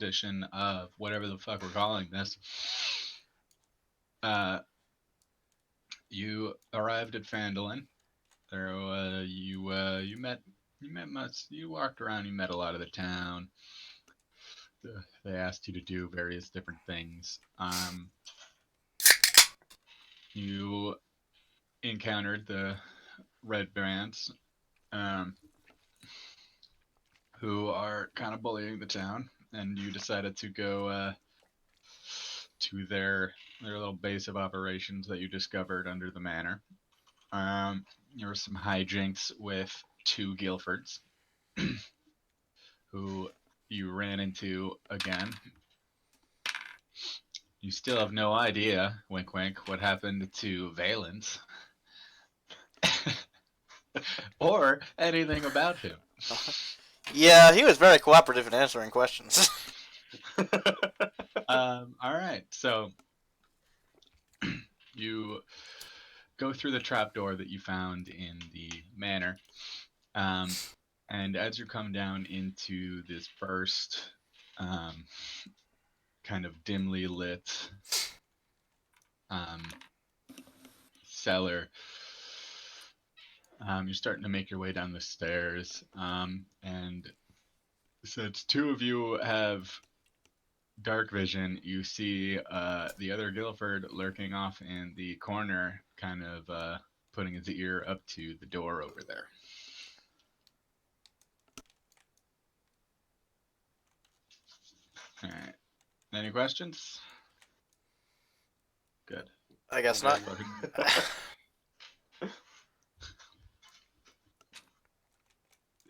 edition of whatever the fuck we're calling this. You arrived at Phandalin. There, you walked around. You met a lot of the town. They asked you to do various different things. You encountered the Red Brands, who are kind of bullying the town, and you decided to go to their little base of operations that you discovered under the manor. There were some hijinks with two Guilfords, who you ran into again. You still have no idea, wink wink, what happened to Valens. Or anything about him. Yeah, he was very cooperative in answering questions. Alright, so you go through the trapdoor that you found in the manor. And as you come down into this first kind of dimly lit cellar, you're starting to make your way down the stairs. And since two of you have dark vision, you see the other Guilford lurking off in the corner, kind of putting his ear up to the door over there. All right. Any questions? Good. I guess not.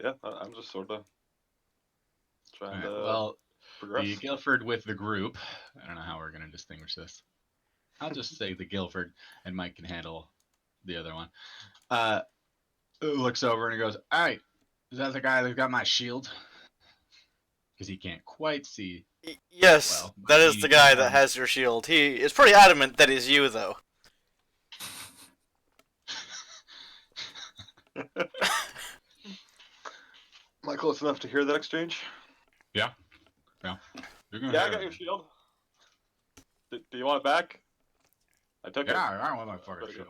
Yeah, I'm just sort of trying to well, progress. The Guilford with the group. I don't know how we're going to distinguish this. I'll just say the Guilford, and Mike can handle the other one. Looks over and he goes, "All right, is that the guy that got my shield?" Because he can't quite see. Yes, well, that is the guy that has your shield. He is pretty adamant that he's you, though. Am I close enough to hear that exchange? Yeah. Yeah, I got your shield. Do you want it back? I took it. Yeah, I don't want my fucking shield.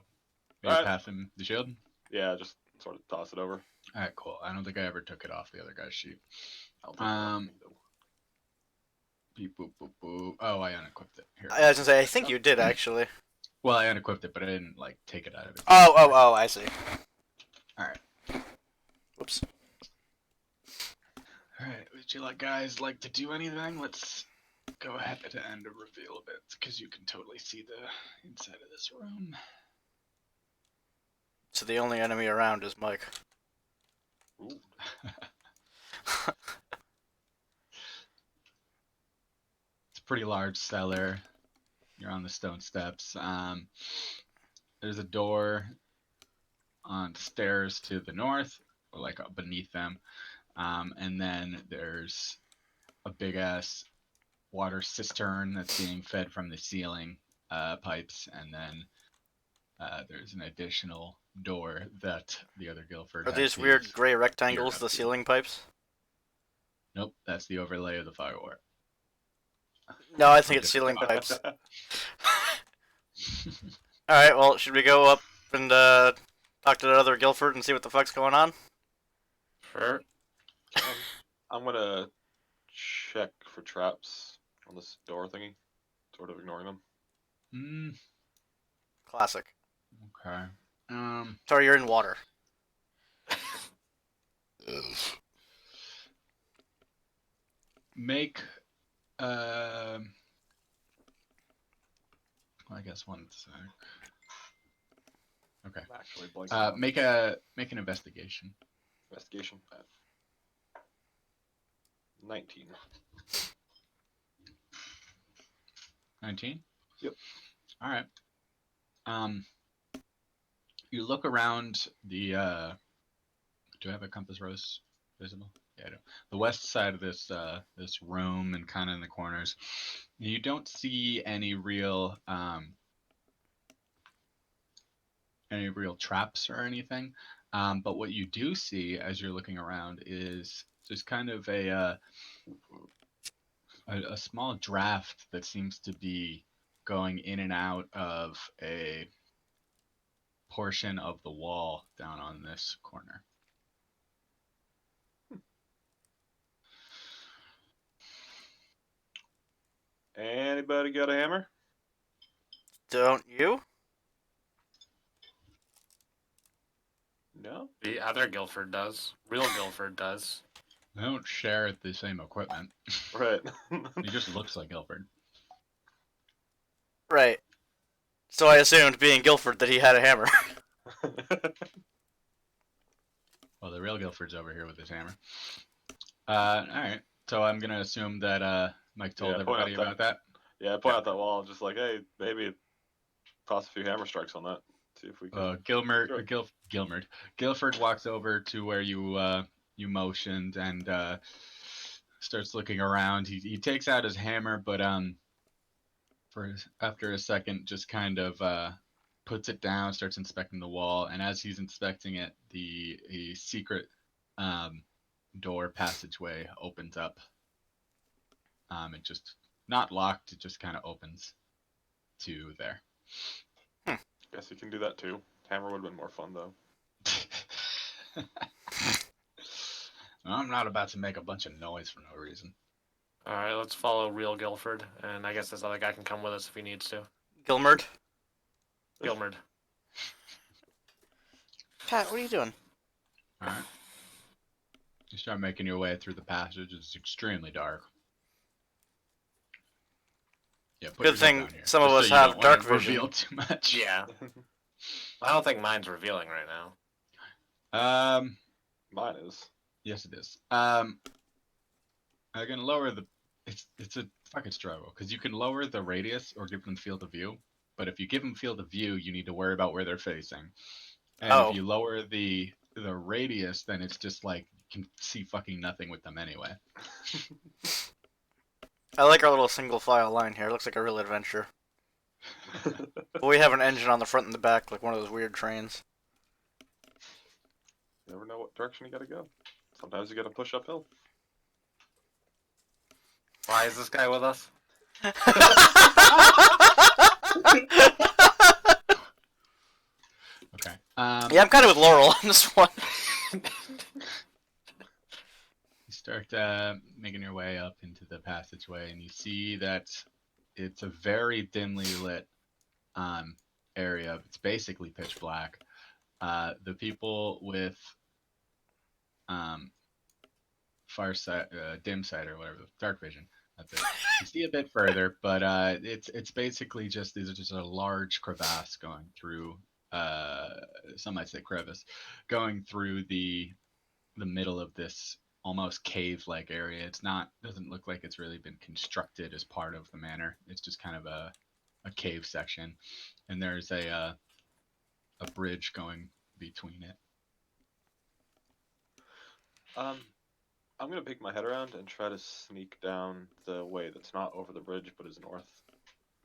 You Right. pass him the shield? Yeah, just sort of toss it over. Alright, cool. I don't think I ever took it off the other guy's sheet. I'll take it off me, though. Beep, boop, boop, boop. Oh, I unequipped it. Here. I was gonna say, I think you did, actually. Well, I unequipped it, but I didn't, like, take it out of it. Oh, I see. Alright. Whoops. Alright, would you guys like to do anything? Let's go ahead and reveal a bit, because you can totally see the inside of this room. So the only enemy around is Mike. Ooh. It's a pretty large cellar. You're on the stone steps. There's a door on stairs to the north, or like beneath them. And then there's a big ass water cistern that's being fed from the ceiling pipes, and then there's an additional door that the other Guilford Are these weird gray rectangles the ceiling pipes? Nope, that's the overlay of the firewall. No, I think it's ceiling pipes. Alright, well, should we go up and talk to the other Guilford and see what the fuck's going on? Sure. I'm gonna check for traps on this door thingy, sort of ignoring them. Classic. Okay. Sorry, you're in water. Make I guess one sec. Okay. I'm actually blanking. Make an investigation. Investigation. 19. 19? Yep. All right. You look around the do I have a compass rose visible? Yeah, I do. The west side of this this room, and kind of in the corners. You don't see any real traps or anything. But what you do see as you're looking around is just kind of a a small draft that seems to be going in and out of a portion of the wall down on this corner. Anybody got a hammer? Don't you? No. The other Guilford does. Real Guilford does. They don't share the same equipment. Right. He just looks like Guilford. Right. So I assumed, being Guilford, that he had a hammer. Well, the real Guilford's over here with his hammer. All right. So I'm gonna assume that Mike told Yeah, point everybody out about that. Yeah, I point out that wall, just like, hey, maybe toss a few hammer strikes on that. See if we can. Guilford walks over to where you motioned and starts looking around. He takes out his hammer, but after a second, just kind of puts it down, starts inspecting the wall, and as he's inspecting it, a secret door passageway opens up. It just not locked. It just kind of opens to there. Guess you can do that too. Hammer would have been more fun though. I'm not about to make a bunch of noise for no reason. Alright, let's follow real Guilford, and I guess this other guy can come with us if he needs to. Gilmerd? Gilmerd. Pat, what are you doing? All right. You start making your way through the passage. It's extremely dark. Yeah, put Good your head thing down here, some of just us so you have don't wanna dark vision. reveal too much. Yeah. I don't think mine's revealing right now. Mine is. Yes, it is. I can lower the. It's a fucking struggle because you can lower the radius or give them field of view, but if you give them field of view, you need to worry about where they're facing. And Oh. if you lower the radius, then it's just like you can see fucking nothing with them anyway. I like our little single file line here. It looks like a real adventure. But we have an engine on the front and the back, like one of those weird trains. You never know what direction you gotta go. Sometimes you gotta push uphill. Why is this guy with us? Okay. Yeah, I'm kind of with Laurel on this one. You start making your way up into the passageway, and you see that it's a very dimly lit area. It's basically pitch black. The people with far sight, dim sight or whatever, dark vision. That's it. You see a bit further, but it's basically just these are just a large crevasse going through. Some might say crevice, going through the middle of this almost cave-like area. It's not doesn't look like it's really been constructed as part of the manor. It's just kind of a cave section, and there's a bridge going between it. I'm gonna peek my head around and try to sneak down the way that's not over the bridge but is north.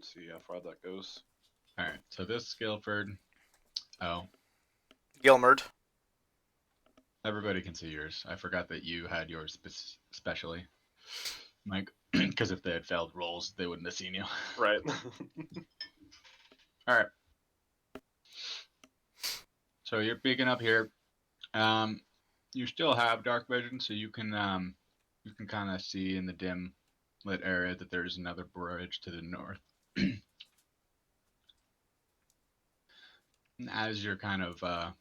See how far that goes. All right, so this is Guilford. Oh, Gilmerd. everybody can see yours. I forgot that you had yours specially, Mike, because if they had failed rolls, they wouldn't have seen you. Right. All right. So you're peeking up here. You still have dark vision, so you can kind of see in the dim lit area that there's another bridge to the north. And as you're kind of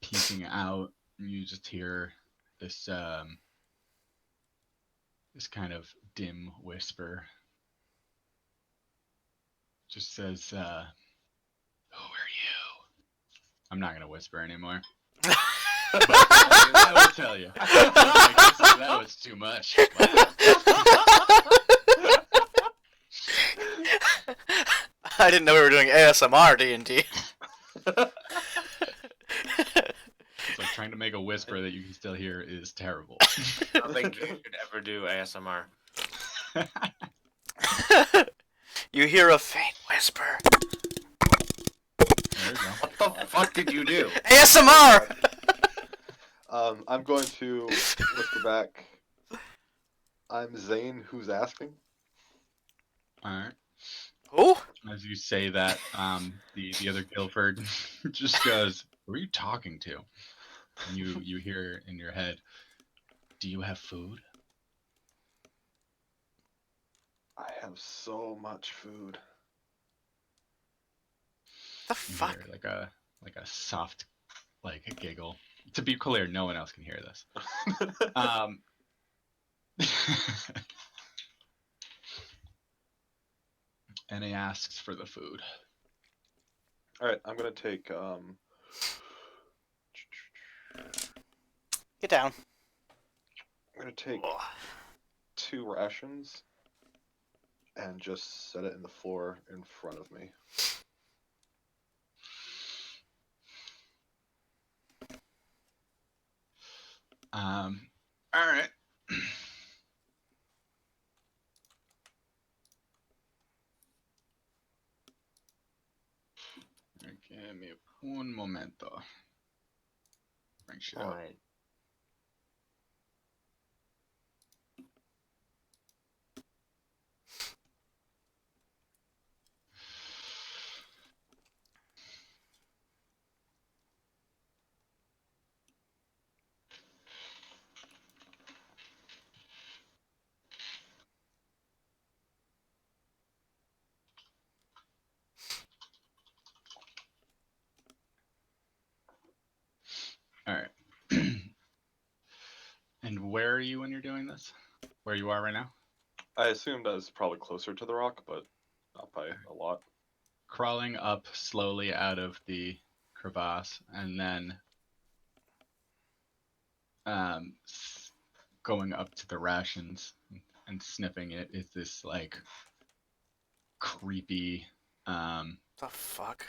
peeking out, you just hear this this kind of dim whisper. Just says, "Who are you?" I'm not gonna whisper anymore. But I will tell you. I guess that was too much. I didn't know we were doing ASMR D&D. It's like trying to make a whisper that you can still hear is terrible. I don't think you should ever do ASMR. You hear a faint whisper. There you go. What the fuck did you do? ASMR! I'm going to whisper back. I'm Zane, who's asking. All right. Who? As you say that, the other Guilford just goes, "Who are you talking to?" And you hear in your head, "Do you have food?" I have so much food. The You fuck? hear like a soft like a giggle. To be clear, no one else can hear this. And he asks for the food. Alright, I'm gonna take Get down. I'm gonna take Ugh. 2 rations and just set it in the floor in front of me. All right. Give me un momento. Bring shit up. Alright. All right. And where are you when you're doing this? Where you are right now? I assumed I was probably closer to the rock, but not by a lot. Crawling up slowly out of the crevasse, and then going up to the rations and sniffing it is this like creepy, The fuck?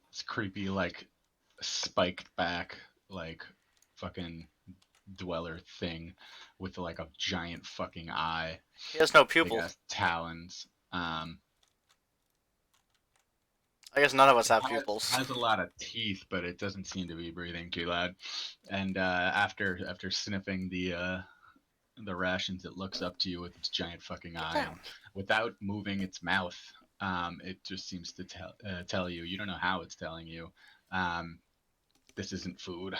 it's creepy like spiked back like fucking dweller thing with like a giant fucking eye, He has no big pupils. ass talons. I guess none of us have Has, pupils. has a lot of teeth, but it doesn't seem to be breathing too loud. And after sniffing the rations, it looks up to you with its giant fucking eye, down. and without moving its mouth, it just seems to tell you. You don't know how it's telling you. This isn't food.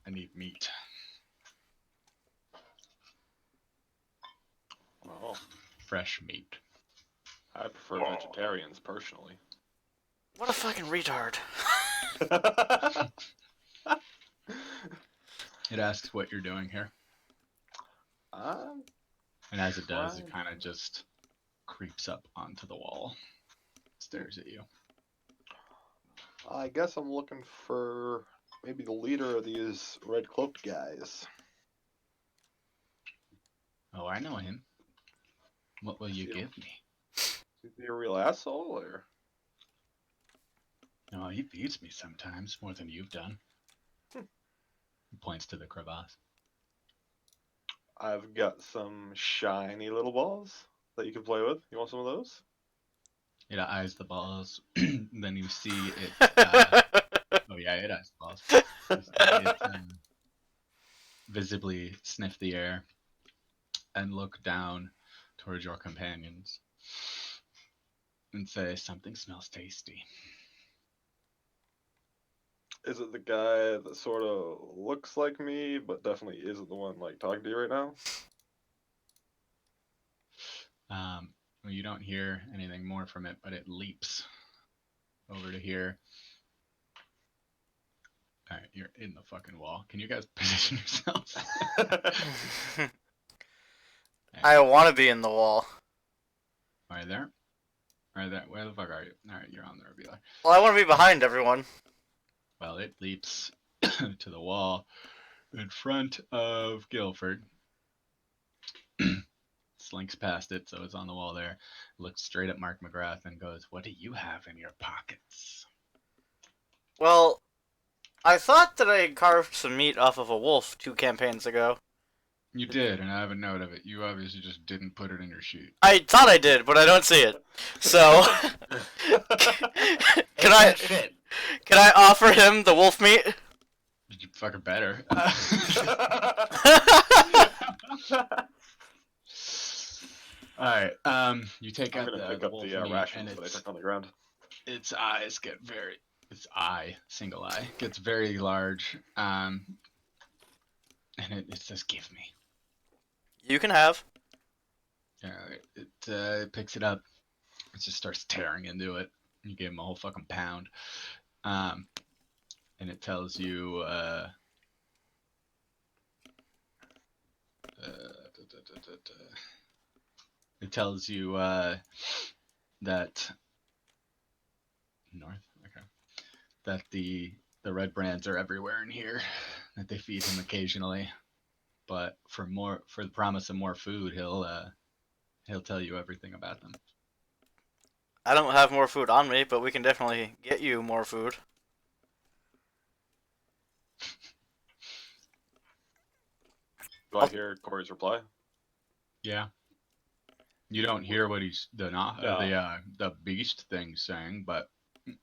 I need meat. Oh, Fresh meat. I prefer vegetarians personally. What a fucking retard. It asks what you're doing here, I'm and as it does, it trying- kind of just creeps up onto the wall, stares at you. I guess I'm looking for maybe the leader of these red cloaked guys. Oh, I know him. What will you Yeah. give me? Is he a real asshole or? No, he beats me sometimes, more than you've done. He points to the crevasse. I've got some shiny little balls that you can play with. You want some of those? It eyes the balls. Then you see it. Oh yeah, it eyes the balls. You see it visibly sniff the air and look down towards your companions and say, "Something smells tasty." Is it the guy that sort of looks like me, but definitely isn't the one like talking to you right now? Well, you don't hear anything more from it, but it leaps over to here. All right, you're in the fucking wall. Can you guys position yourselves? I want to be in the wall. Right there. Right there. Where the fuck are you? All right, you're on the revealer. Well, I want to be behind everyone. Well, it leaps to the wall in front of Guilford. Slinks past it, so it's on the wall there. Looks straight at Mark McGrath and goes, "What do you have in your pockets?" Well, I thought that I had carved some meat off of a wolf 2 campaigns ago. You did, and I have a note of it. You obviously just didn't put it in your sheet. I thought I did, but I don't see it. So, can I Shit. can I offer him the wolf meat? You fucking better. right. You take I'm out gonna pick the up wolf the meat, rations and that I took on the ground. its eyes get very. Its eye, single eye, gets very large. And it says, "Give me." You can have. It picks it up. It just starts tearing into it. You give him a whole fucking pound. And it tells you. It tells you that north. Okay. That the red brands are everywhere in here. That they feed him occasionally, but for the promise of more food, he'll tell you everything about them. I don't have more food on me, but we can definitely get you more food. Do I hear Corey's reply? Yeah. You don't hear what No. the beast thing saying, but you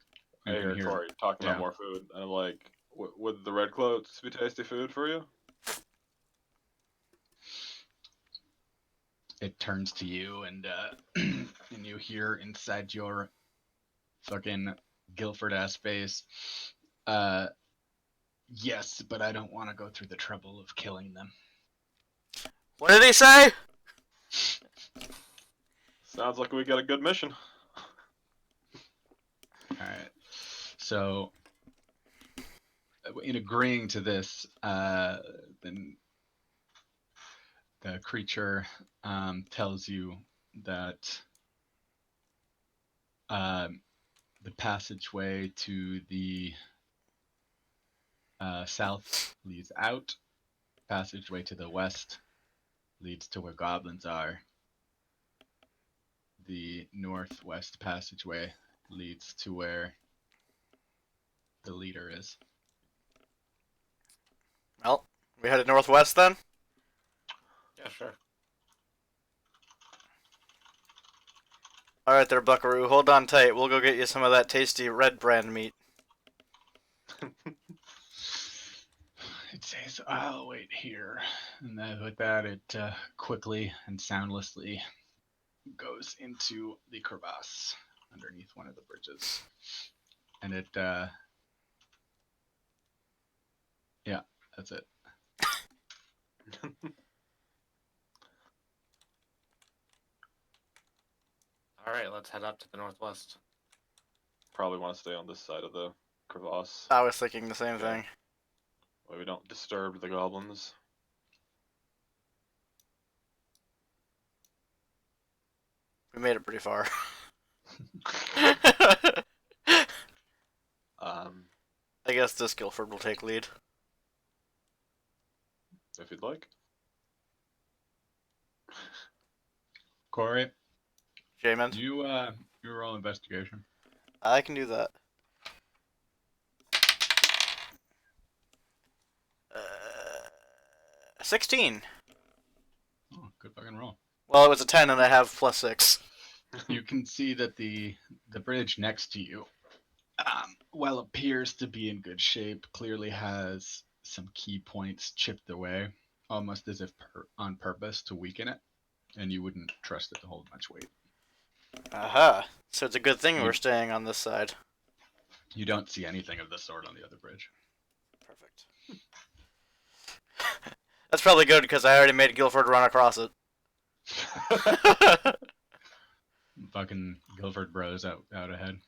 I can hear hear. Corey talking Yeah. about more food, and I'm like, would the red cloaks be tasty food for you? It turns to you and and you hear inside your fucking Guilford ass face. Uh, yes, but I don't want to go through the trouble of killing them. What did he say? Sounds like we got a good mission. All right. So, in agreeing to this, then the creature tells you that the passageway to the south leads out. Passageway to the west leads to where goblins are. The northwest passageway leads to where the leader is. Well, we headed northwest then? Yeah, sure. Alright there, buckaroo. Hold on tight. We'll go get you some of that tasty red brand meat. It says, "I'll wait here." And then with that, it quickly and soundlessly goes into the crevasse underneath one of the bridges. And it, yeah, that's it. All right, let's head up to the northwest. Probably want to stay on this side of the crevasse. I was thinking the same Yeah. thing. Where we don't disturb the goblins. We made it pretty far. I guess this Guilford will take lead. If you'd like. Corey, Jamin, you roll investigation. I can do that. 16. Oh, good fucking roll. Well, it was a 10 and I have +6. You can see that the bridge next to you, while appears to be in good shape, clearly has some key points chipped away, almost as if on purpose to weaken it, and you wouldn't trust it to hold much weight. Aha. So it's a good thing we're staying on this side. You don't see anything of the sort on the other bridge. Perfect. That's probably good because I already made Guilford run across it. Fucking Guilford bros out ahead.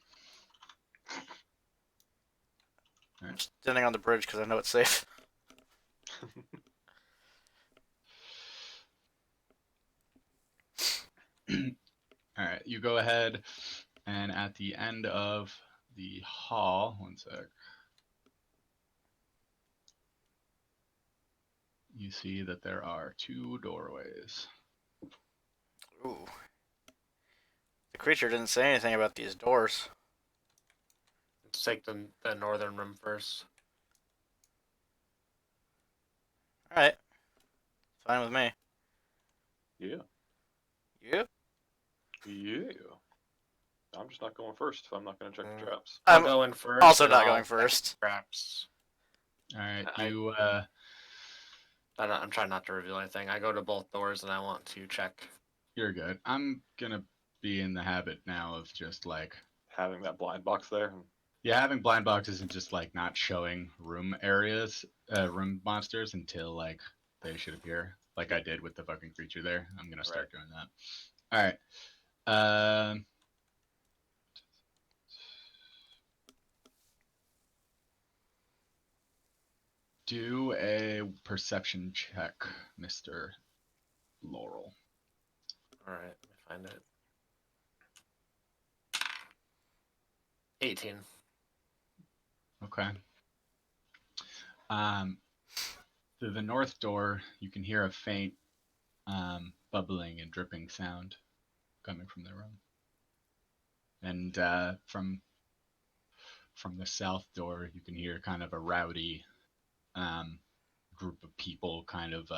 I'm standing on the bridge because I know it's safe. All right, you go ahead, and at the end of the hall, one sec. You see that there are 2 doorways. Ooh. The creature didn't say anything about these doors. Let's take the northern room first. Alright. Fine with me. Yeah. You? Yeah. I'm just not going first if I'm not going to check the traps. I'll I'm go in first. also and not I'll going check first. Traps. All right, I'm trying not to reveal anything. I go to both doors and I want to check You're good. I'm gonna be in the habit now of just like, Having that blind box there. yeah, having blind boxes and just like not showing room areas, room monsters until like they should appear, like I did with the fucking creature there. I'm gonna Right. start doing that. All right. Do a perception check, Mr. Laurel. All right, let me find it. 18. Okay. Um, through the north door, you can hear a faint bubbling and dripping sound coming from the room. And from the south door, you can hear kind of a rowdy um, group of people kind of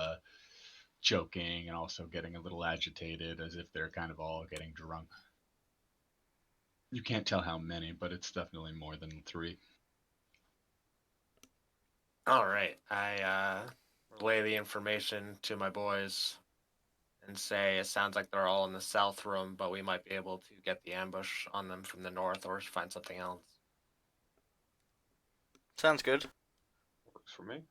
joking and also getting a little agitated as if they're kind of all getting drunk. You can't tell how many, but it's definitely more than 3. All right, I relay the information to my boys and say it sounds like they're all in the south room, but we might be able to get the ambush on them from the north or find something else. Sounds good. Works for me.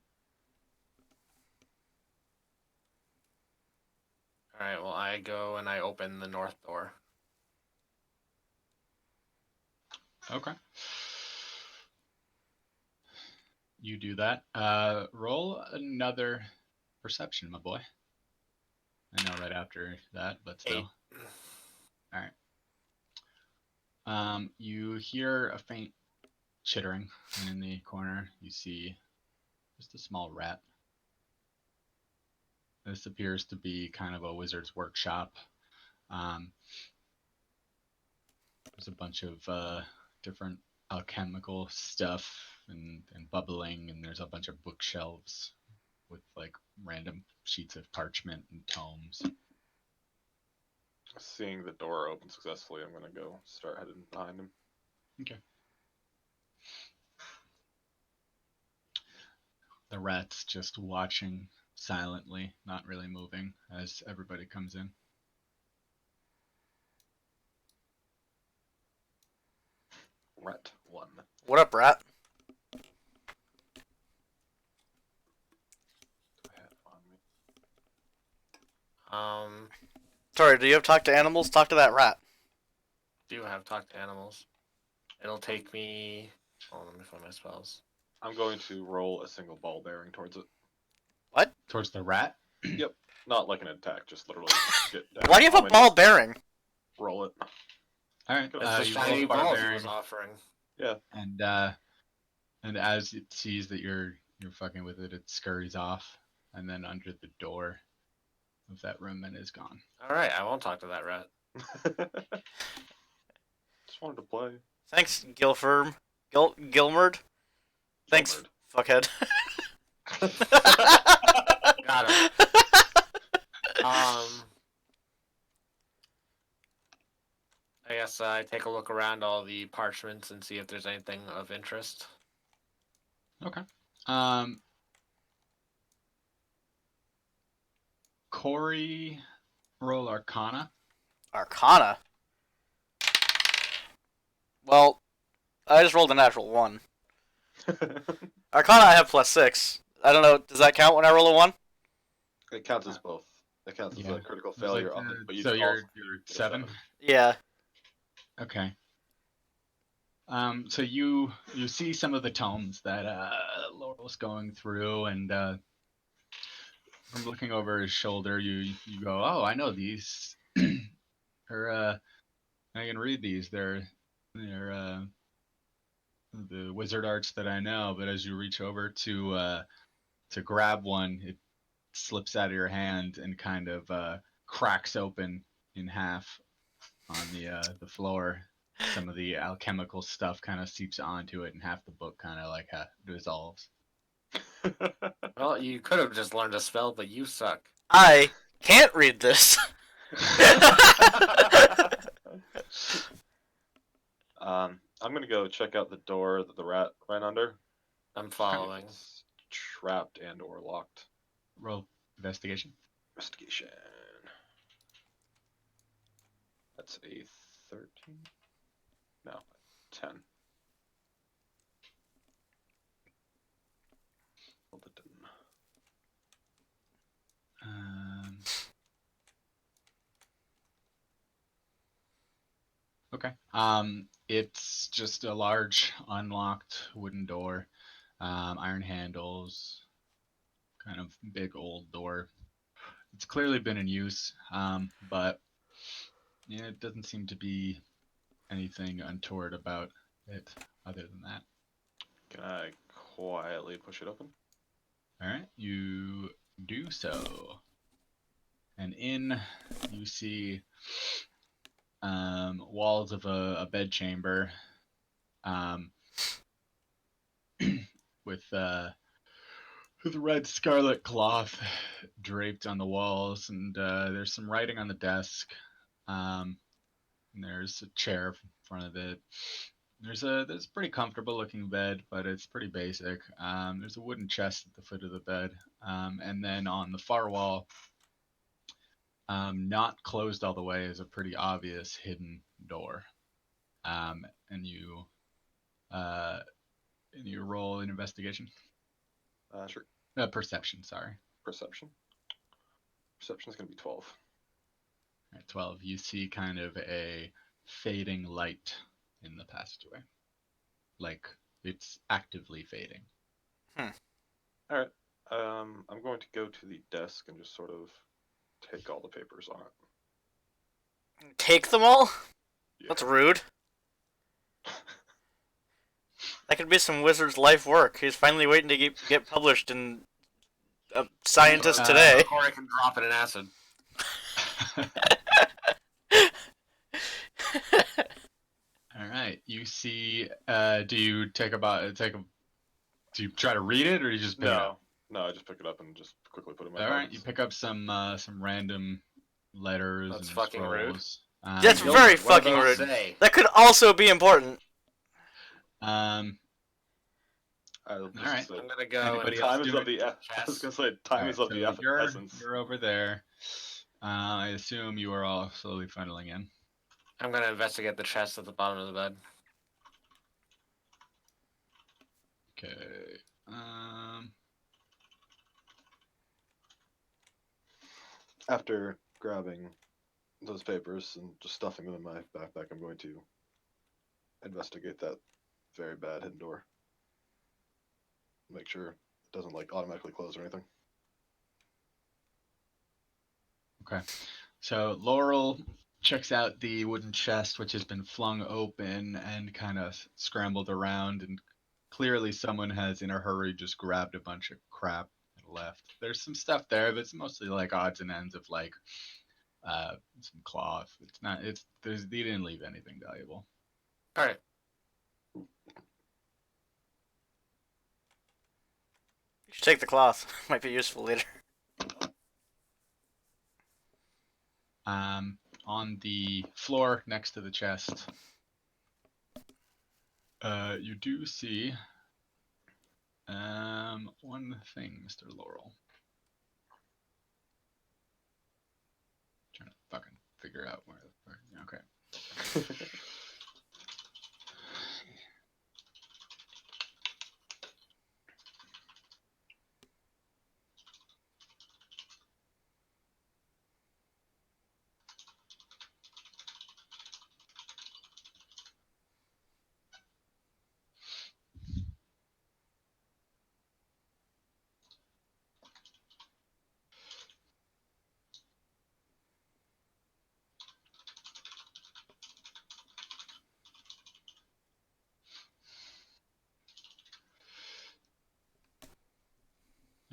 All right, well, I go and I open the north door. Okay. You do that. Roll another perception, my boy. I know right after that, but still. 8. All right. You hear a faint chittering, and in the corner you see just a small rat. This appears to be kind of a wizard's workshop. Um, there's a bunch of different alchemical stuff and bubbling, and there's a bunch of bookshelves with like random sheets of parchment and tomes. Seeing the door open successfully, I'm gonna go start heading behind him. Okay. The rat's just watching silently, not really moving as everybody comes in. Rat 1. What up, rat? Do I have on me? Sorry, do you have talk to animals? Talk to that rat. Do have talk to animals. It'll take me. Oh, let me find my spells. I'm going to roll a single ball bearing towards it. What? Towards the rat? Yep. Not like an attack, just literally get down. Why do you have a ball bearing? Roll it. All right. It's the You shiny roll balls he barbarian, was offering. Yeah. and as it sees that you're fucking with it, it scurries off, and then under the door of that room and is gone. All right, I won't talk to that rat. Just wanted to play. Thanks, Gilfirm. Gilmerd? Thanks, Gilmerd. fuckhead. Got him. I guess I take a look around all the parchments and see if there's anything of interest. Okay. Corey, roll Arcana. Arcana? Well, I just rolled a natural 1. Arcana, I have +6. I don't know, does that count when I roll a 1? It counts as both. It counts as Yeah. a critical It's failure like, on it, but you so can you're also you're get a 7. Yeah. Okay. So you see some of the tomes that Laurel's going through, and from looking over his shoulder, you go, oh, I know these. or I can read these. They're the wizard arts that I know. But as you reach over to grab one, it slips out of your hand and kind of cracks open in half on the floor. Some of the alchemical stuff kind of seeps onto it, and half the book kind of like dissolves. Well, you could have just learned a spell, but you suck. I can't read this. I'm gonna go check out the door that the rat ran under. I'm following. It's trapped and or locked. Roll investigation. Investigation. That's a 13. No, 10. Hold it in. Okay. It's just a large unlocked wooden door, iron handles, kind of big old door. It's clearly been in use, but yeah, it doesn't seem to be anything untoward about it other than that. Can I quietly push it open? All right, you do so. And in you see walls of a bed chamber with red scarlet cloth draped on the walls, and there's some writing on the desk. And there's a chair in front of it. There's a pretty comfortable looking bed, but it's pretty basic. There's a wooden chest at the foot of the bed, and then on the far wall, not closed all the way, is a pretty obvious hidden door. And you roll an investigation. Sure. Perception, sorry. Perception. Perception is going to be 12. At 12, you see kind of a fading light in the passageway. Like it's actively fading. Alright. I'm going to go to the desk and just sort of take all the papers on it. Take them all? Yeah. That's rude. That could be some wizard's life work. He's finally waiting to get published in Scientist Today. Or I can drop it in acid. All right. You see. Do you do you try to read it, or you just pick it up? No, I just pick it up and just quickly put it in my All right. pockets. You pick up some random letters. That's and fucking rude. scrolls. That's Yo, very what fucking about rude. say? That could also be important. I'll just Alright. say, I'm gonna go. Anybody and else time is do of the. I was chest. gonna say time Alright, is of so the essence. you're over there. I assume you are all slowly funneling in. I'm gonna investigate the chest at the bottom of the bed. Okay. After grabbing those papers and just stuffing them in my backpack, I'm going to investigate that very bad hidden door. Make sure it doesn't like automatically close or anything. Okay. So Laurel checks out the wooden chest, which has been flung open and kind of scrambled around, and clearly someone has, in a hurry, just grabbed a bunch of crap and left. There's some stuff there, but it's mostly like odds and ends of like some cloth. It's not. They didn't leave anything valuable. All right. You should take the cloth. Might be useful later. On the floor next to the chest, you do see one thing, Mr. Laurel. Trying to fucking figure out where. Okay.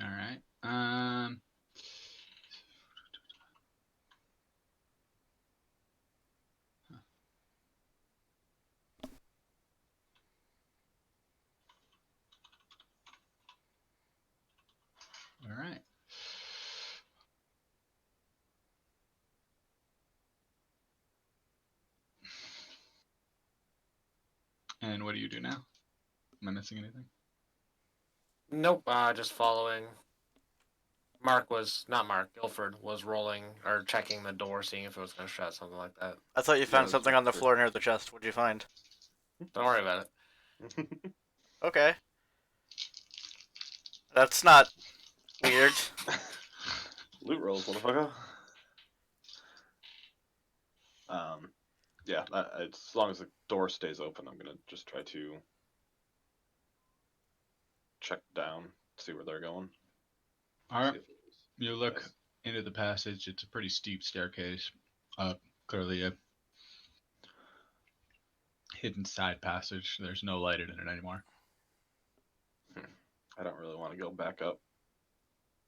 All right. All right. And what do you do now? Am I missing anything? Nope. Just following. Guilford was rolling or checking the door, seeing if it was going to shut, something like that. I thought you Yeah, found that's something what on the I floor near the chest. What'd you find? Don't worry about it. Okay. That's not weird. Loot rolls, motherfucker. Yeah, as long as the door stays open, I'm gonna just try to check down, see where they're going. All right. See if it was You look nice. into the passage. It's a pretty steep staircase. Clearly a hidden side passage. There's no light in it anymore. I don't really want to go back up.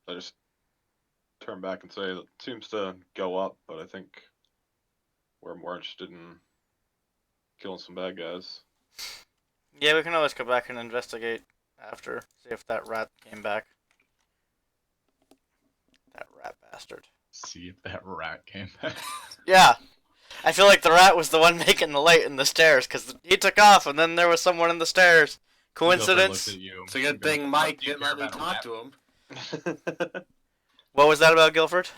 I just turn back and say it seems to go up, but I think we're more interested in killing some bad guys. Yeah, we can always go back and investigate after. See if that rat came back. That rat bastard. See if that rat came back. Yeah. I feel like the rat was the one making the light in the stairs, because he took off and then there was someone in the stairs. Gilbert Coincidence? looked at you. It's a good He goes, thing "What Mike do you didn't care let me about a talk rat?" to him. What was that about, Guilford?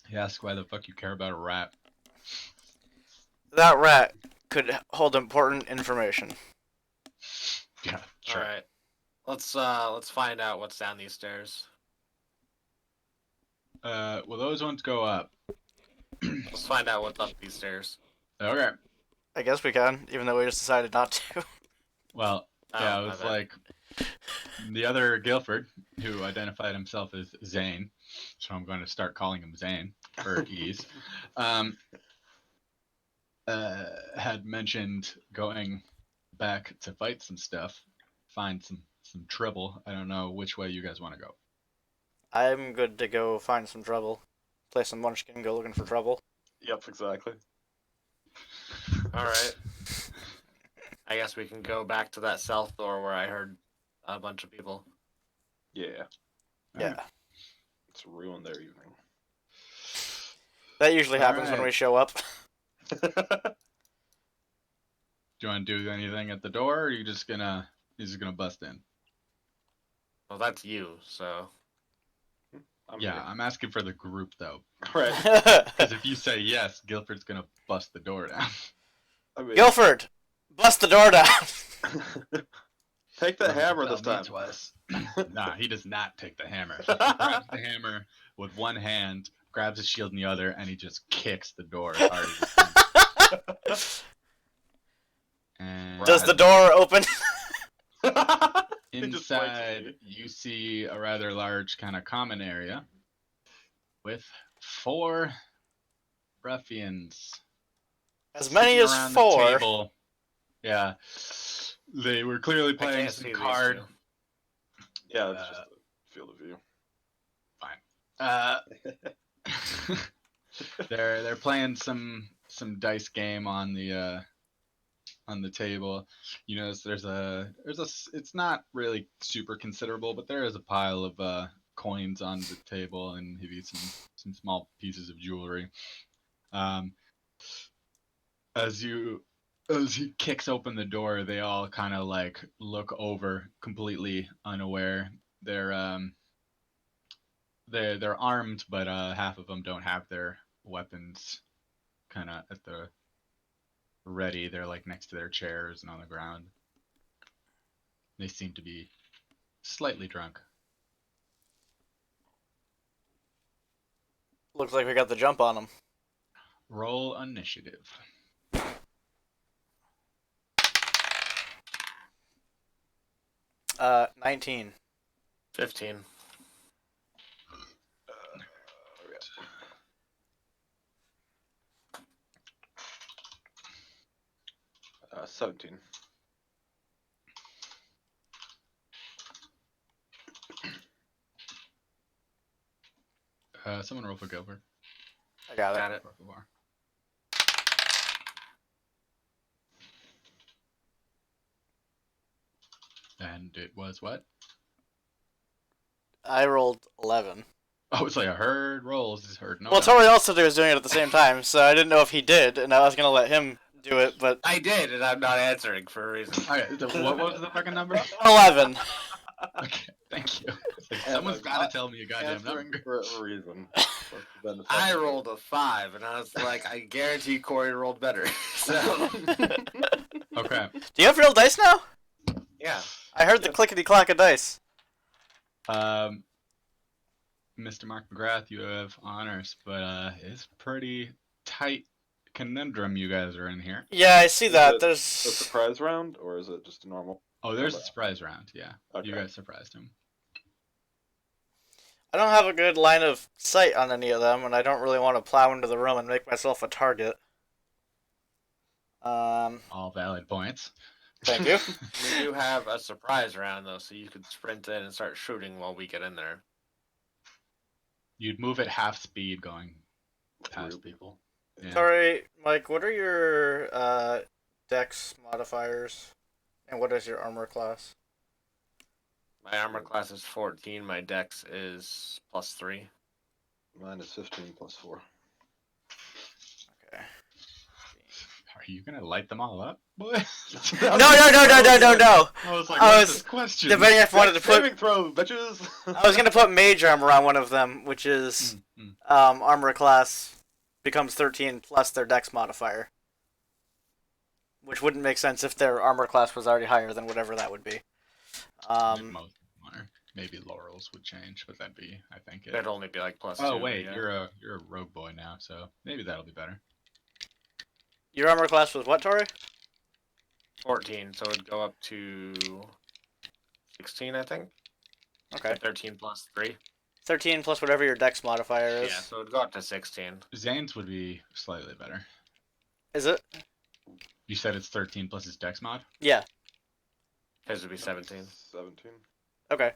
He asked why the fuck you care about a rat. That rat could hold important information. Yeah, sure. All right, let's find out what's down these stairs. Well, those ones go up. Let's find out what's up these stairs. Okay. I guess we can, even though we just decided not to. Well, Oh, yeah, it my was bad. like the other Guilford, who identified himself as Zane, so I'm going to start calling him Zane for ease, had mentioned going back to fight some stuff, find some trouble. I don't know which way you guys want to go. I'm good to go find some trouble. Play some Munchkin, go looking for trouble. Yep, exactly. All right. I guess we can go back to that south door where I heard a bunch of people. Yeah, Yeah. let's ruin their evening. That usually happens when Alright. we show up. Do you want to do anything at the door, or are you just gonna bust in? Well, that's you, so I'm Yeah, here. I'm asking for the group though, Right. because if you say yes, Guilford's gonna bust the door down. I mean, Guilford, bust the door down. take the hammer Tell this me time. twice. Nah, he does not take the hammer. He grabs the hammer with one hand, grabs his shield in the other, and he just kicks the door as hard as he can. And Does the door open? He just points at inside, me. you see a rather large kind of common area with 4 ruffians. As many sitting as around 4. The table. Yeah, they were clearly I playing can't some see these card. two. Yeah, it's just a field of view. They're playing some dice game on the table. You notice there's a it's not really super considerable, but there is a pile of coins on the table and maybe some small pieces of jewelry. As he kicks open the door, they all kind of like look over, completely unaware. They're armed, but half of them don't have their weapons kind of at the ready. They're like next to their chairs and on the ground. They seem to be slightly drunk. Looks like we got the jump on them. Roll initiative. 19. 15. Uh, 17. Someone roll for Gilbert. I got it. Got it. Por favor. And it was what? I rolled 11. Oh, it's like I heard rolls. Just heard no. Well, Tori also was doing it at the same time, so I didn't know if he did, and I was going to let him do it, but... I did, and I'm not answering for a reason. Okay, what was the fucking number? 11. Okay, thank you. Someone's I'm got to not tell me a goddamn answering number. for a reason. I rolled a 5, and I was like, I guarantee Corey rolled better. So, Okay. Do you have real dice now? yeah. I heard the clickety clack of dice. Mr. Mark McGrath, you have honors, but it's pretty tight conundrum you guys are in here. Yeah, I see Is that. it There's a surprise round, or is it just a normal? Oh, there's a Combat. surprise round. Yeah, Okay. you guys surprised him. I don't have a good line of sight on any of them, and I don't really want to plow into the room and make myself a target. All valid points. Thank you. We do have a surprise round, though, so you could sprint in and start shooting while we get in there. You'd move at half speed going past Through people. Yeah. Sorry, Mike, what are your dex modifiers? And what is your armor class? My armor class is 14. My dex is +3. Mine is 15 plus 4. Okay. Are you gonna light them all up, boy? No. I was like, I what's was this question? Debating if I wanted to put. Saving throw, bitches. I was gonna put mage armor on one of them, which is armor class becomes 13 plus their dex modifier, which wouldn't make sense if their armor class was already higher than whatever that would be. Most are. Maybe Laurel's would change, but that'd be, I think. It'd only be like +2. Oh wait, yeah. you're a rogue boy now, so maybe that'll be better. Your armor class was what, Tori? 14, so it'd go up to 16, I think. Okay. 13 plus 3. 13 plus whatever your dex modifier is. Yeah, so it'd go up to 16. Zane's would be slightly better. Is it? You said it's 13 plus his dex mod? Yeah. His would be 17. 17. Okay.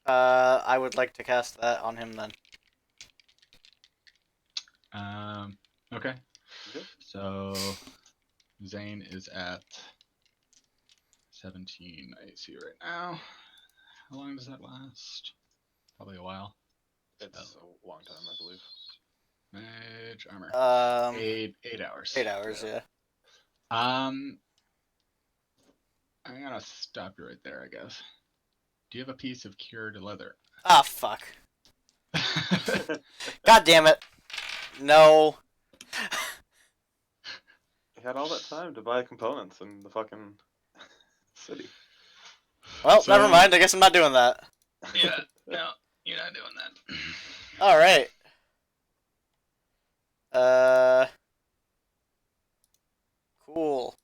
I would like to cast that on him then. Okay. Okay. So Zane is at 17 AC right now. How long does that last? Probably a while. It's a long time, I believe. Mage armor. 8 hours. 8 hours, yeah. I'm gonna stop you right there, I guess. Do you have a piece of cured leather? Ah, fuck. God damn it. No. He had all that time to buy components in the fucking city. Well, So- never mind. I guess I'm not doing that. Yeah, no, you're not doing that. All right. Cool.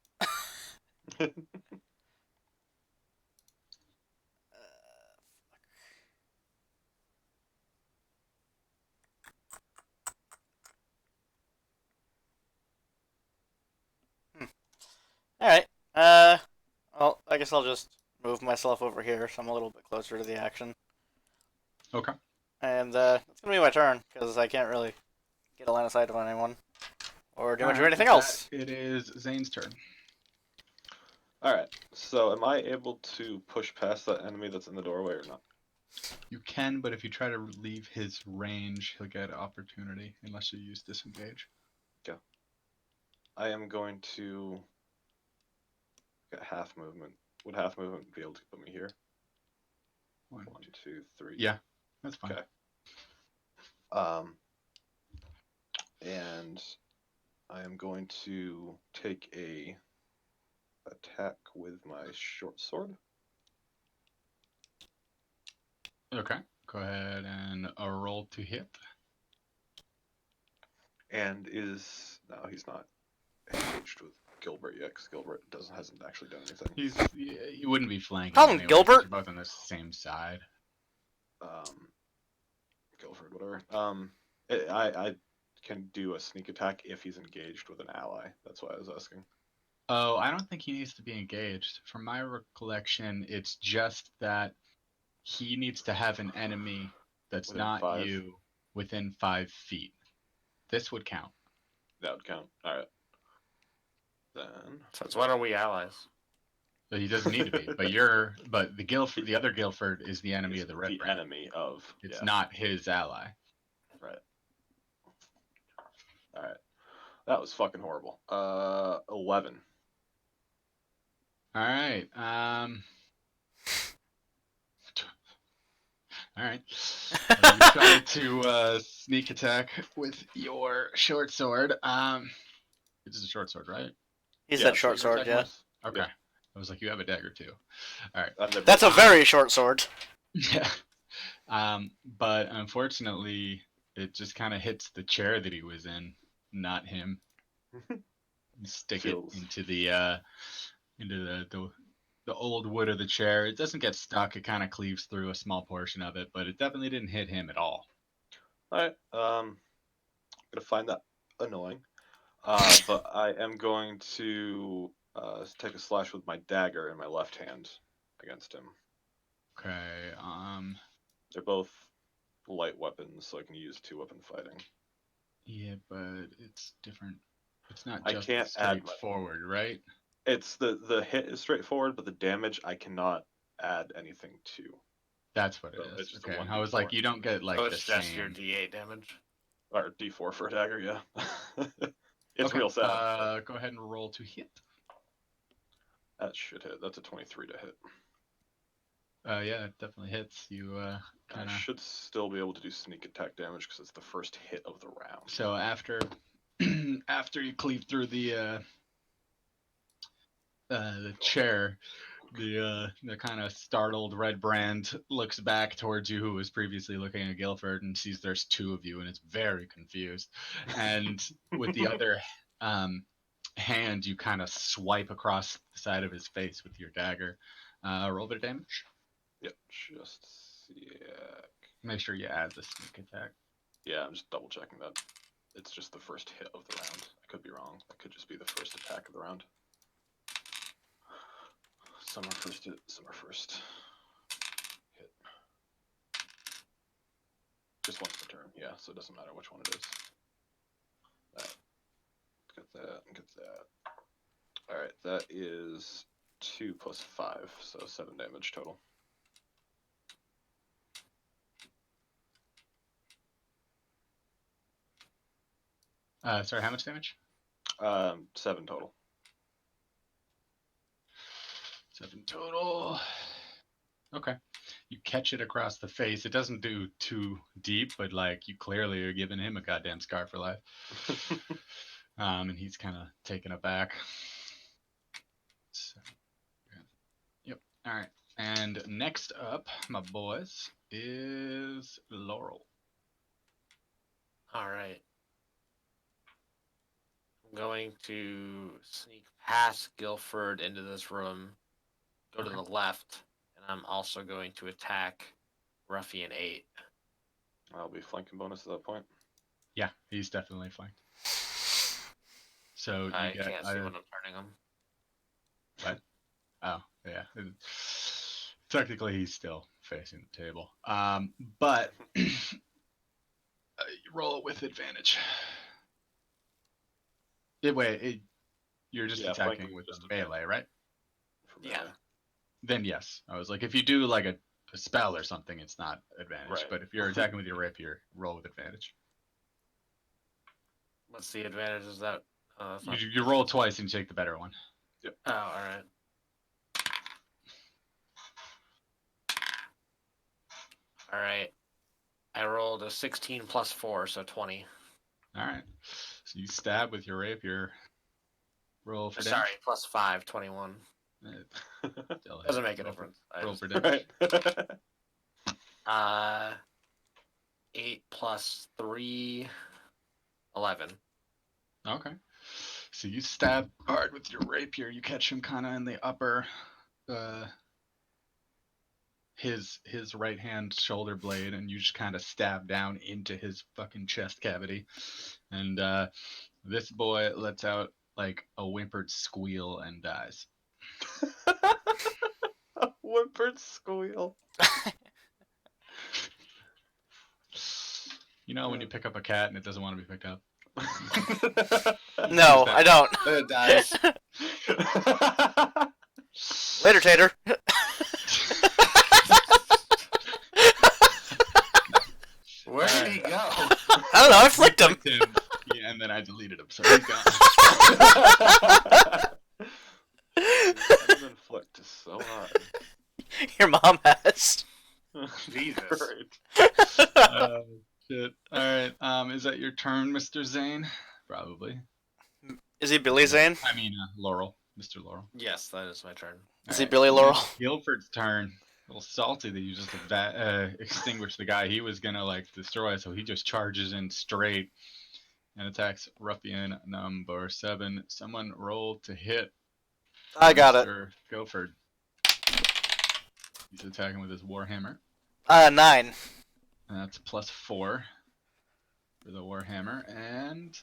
All right. Well, I guess I'll just move myself over here so I'm a little bit closer to the action. Okay. And it's gonna be my turn because I can't really get a line of sight on anyone or do much of anything else. It is Zane's turn. Alright, so am I able to push past that enemy that's in the doorway or not? You can, but if you try to leave his range, he'll get opportunity unless you use disengage. I am going to get half movement. Would half movement be able to put me here? 1, 1, 2, 3. Yeah, that's fine. Okay. And I am going to take a attack with my short sword. Okay. Go ahead and roll to hit. And no, he's not engaged with Gilbert yet, because Gilbert hasn't actually done anything. You wouldn't be flanking. Call him anyway, 'cause Gilbert? You're both on the same side. Guilford, whatever. I can do a sneak attack if he's engaged with an ally. That's why I was asking. Oh, I don't think he needs to be engaged. From my recollection, it's just that he needs to have an enemy that's Within not 5. you within 5 feet. This would count. That would count. All right. Then So why are we allies? So he doesn't need to be. But the other Guilford is the enemy he's of the Red the Brand. enemy of. It's yeah, not his ally. right. All right. That was fucking horrible. 11. All right. All right. You try to sneak attack with your short sword. This is a short sword, right? He Yeah, said so short you're sword, attacking yeah. with- Okay. Yep. I was like, you have a dagger too. All right. And they're That's a both- very short sword. Yeah. But unfortunately, it just kind of hits the chair that he was in, not him. You stick Feels- it into the old wood of the chair. It doesn't get stuck. It kind of cleaves through a small portion of it, but it definitely didn't hit him at all. Alright, gonna find that annoying. But I am going to take a slash with my dagger in my left hand against him. Okay. They're both light weapons, so I can use 2-weapon fighting. Yeah, but it's different. It's not I just can't add my- straightforward, right? It's the hit is straightforward, but the damage I cannot add anything to. That's what it So is. it's just a Okay. 1d4. I was like, you don't get like So the it's just your same. D8 damage. Or D4 for a dagger, yeah. It's Okay, real sad. go ahead and roll to hit. That should hit. That's a 23 to hit. Yeah, it definitely hits. You kind I of. should still be able to do sneak attack damage because it's the first hit of the round. So after after you cleave through the chair, the kind of startled Red Brand looks back towards you, who was previously looking at Guilford, and sees there's two of you, and is very confused. And with the other hand, you kind of swipe across the side of his face with your dagger. Roll a bit of damage. Yep, just yeah. Make sure you add the sneak attack. Yeah, I'm just double checking that. It's just the first hit of the round. I could be wrong. That could just be the first attack of the round. Some are first hit, some are first hit. Just once per turn, yeah, so it doesn't matter which one it is. Alright. Get that, and get that. Alright, that is 2 plus 5, so 7 damage total. Sorry, how much damage? 7 total. 7 total. Okay. You catch it across the face. It doesn't do too deep, but like you clearly are giving him a goddamn scar for life. And he's kind of taken aback. So, yeah. Yep. All right. And next up, my boys, is Laurel. All right. I'm going to sneak past Guilford into this room, go to the left, and I'm also going to attack Ruffian 8. I'll be flanking bonus at that point. Yeah, he's definitely flanked. So you I get can't see when I'm turning him. What? Oh, yeah. Technically, he's still facing the table. But you roll it with advantage. Wait, you're just Yeah, attacking flanking with just a melee, right? For Yeah. melee. Then yes. I was like, if you do like a spell or something, it's not advantage. Right. But if you're attacking with your rapier, roll with advantage. What's the advantage? Is that? That's not- You roll twice and you take the better one. Oh, all right. All right. I rolled a 16 plus 4, so 20. All right. So you stab with your rapier. Roll for Sorry, damage. plus 5, 21. Still Doesn't hit. make a Roll difference. Roll for damage. Right. 8 plus 3, 11. Okay. So you stab hard with your rapier. You catch him kind of in the upper, his right hand shoulder blade, and you just kind of stab down into his fucking chest cavity. And this boy lets out like a whimpered squeal and dies. A whimpered squeal. You know when you pick up a cat and it doesn't want to be picked up? No, I don't. It dies. Later, Tater. Where did he go? I don't know, I flicked him. Yeah, and then I deleted him, so he's gone. I've been flicked so hard. Your mom has. Jesus. Great. Shit. All right. Is that your turn, Mr. Zane? Probably. Is he Billy Zane? I mean, Laurel. Mr. Laurel. Yes, that is my turn. Is he Billy Laurel? Guilford's turn. A little salty that you just extinguished the guy he was gonna like destroy, so he just charges in straight and attacks ruffian number 7. Someone roll to hit. I got it. Mr. Guilford. He's attacking with his warhammer. 9. And that's +4 for the warhammer, and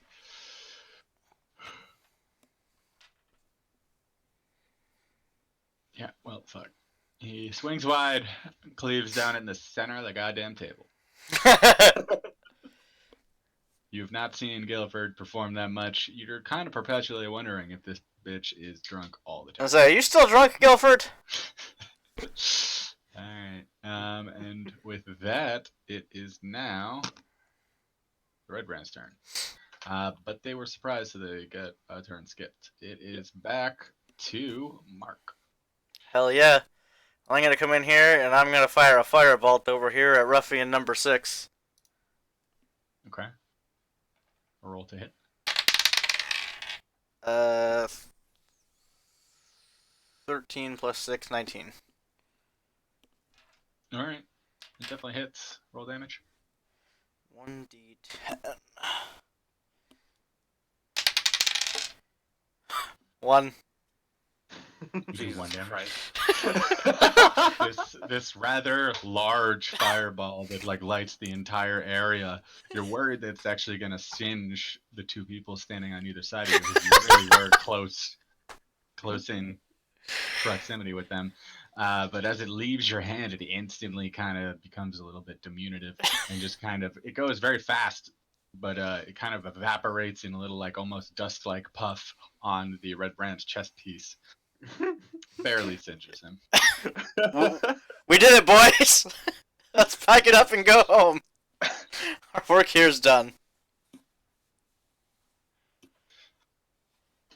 yeah, well, fuck. He swings wide, cleaves down in the center of the goddamn table. You've not seen Guilford perform that much. You're kind of perpetually wondering if this bitch is drunk all the I time. was like, are you still drunk, Guilford? Alright. And with that, it is now the Red Brand's turn. But they were surprised that they got a turn skipped. It is back to Mark. Hell yeah. I'm gonna come in here and I'm gonna fire a firebolt over here at ruffian number 6. Okay. A roll to hit. 13 plus 6, 19. Alright. It definitely hits. Roll damage. 1d10. 1. You do Jesus 1 damage. Christ. This rather large fireball that like lights the entire area. You're worried that it's actually gonna singe the 2 people standing on either side of you because you really were close in proximity with them. But as it leaves your hand, it instantly kind of becomes a little bit diminutive and just kind of it goes very fast, but it kind of evaporates in a little like almost dust-like puff on the Red Brand's chest piece. Barely singes him. We did it, boys! Let's pack it up and go home. Our work here's done.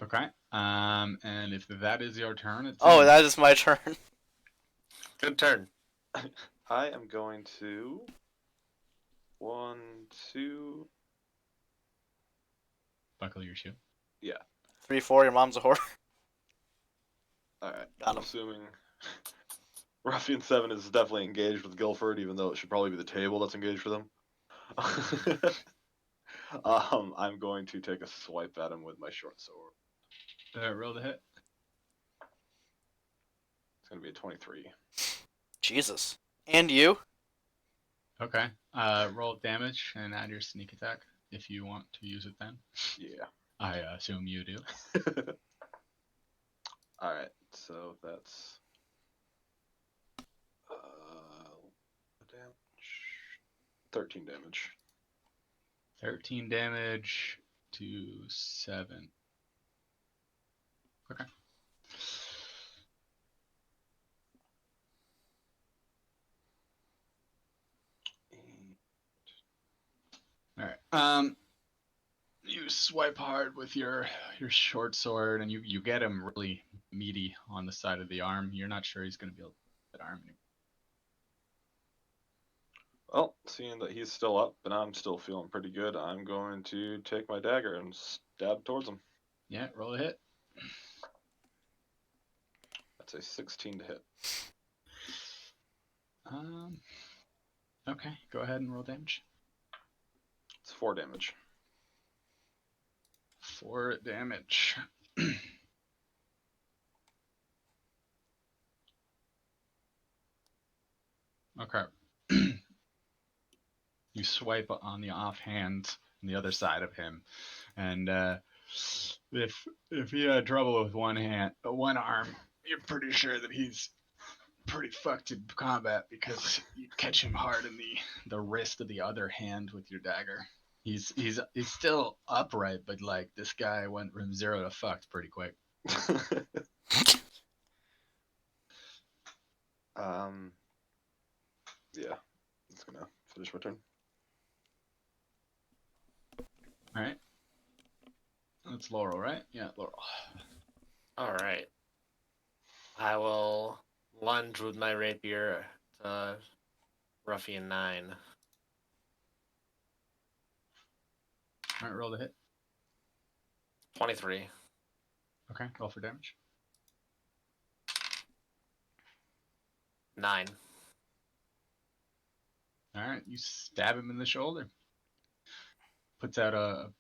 Okay. And if that is your turn, it's Oh, that is my turn. Good turn. I am going to 1, 2. buckle your shoe. 3, 4, your mom's a whore. All right. Got I'm him. assuming Ruffian 7 is definitely engaged with Guilford, even though it should probably be the table that's engaged with him. I'm going to take a swipe at him with my short sword. Roll the hit. It's gonna be a 23. Jesus. And you? Okay. Roll damage and add your sneak attack if you want to use it then. Yeah. I assume you do. All right. So that's damage. 13 damage. 13 damage to 7. Okay. All right. You swipe hard with your short sword, and you get him really meaty on the side of the arm. You're not sure he's going to be able to get that arm anymore. Well, seeing that he's still up and I'm still feeling pretty good, I'm going to take my dagger and stab towards him. Yeah, roll a hit. That's a 16 to hit. Okay, go ahead and roll damage. It's 4 damage. 4 damage. Okay. You swipe on the offhand on the other side of him, and if he had trouble with one arm, you're pretty sure that he's pretty fucked in combat because you catch him hard in the wrist of the other hand with your dagger. He's still upright, but like this guy went from 0 to fucked pretty quick. Yeah, that's gonna finish my turn. All right. That's Laurel, right? Yeah, Laurel. All right. I will lunge with my rapier to Ruffian 9. All right, roll the hit. 23. Okay, roll for damage. 9. All right, you stab him in the shoulder. Puts out a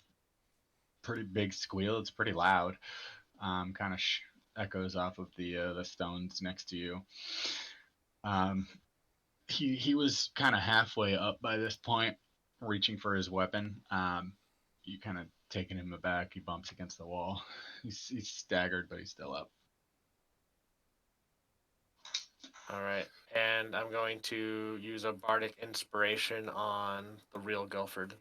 pretty big squeal. It's pretty loud. Kind of echoes off of the stones next to you. He was kind of halfway up by this point, reaching for his weapon. You kind of taking him aback. He bumps against the wall. He's staggered, but he's still up. All right, and I'm going to use a bardic inspiration on the real Guilford.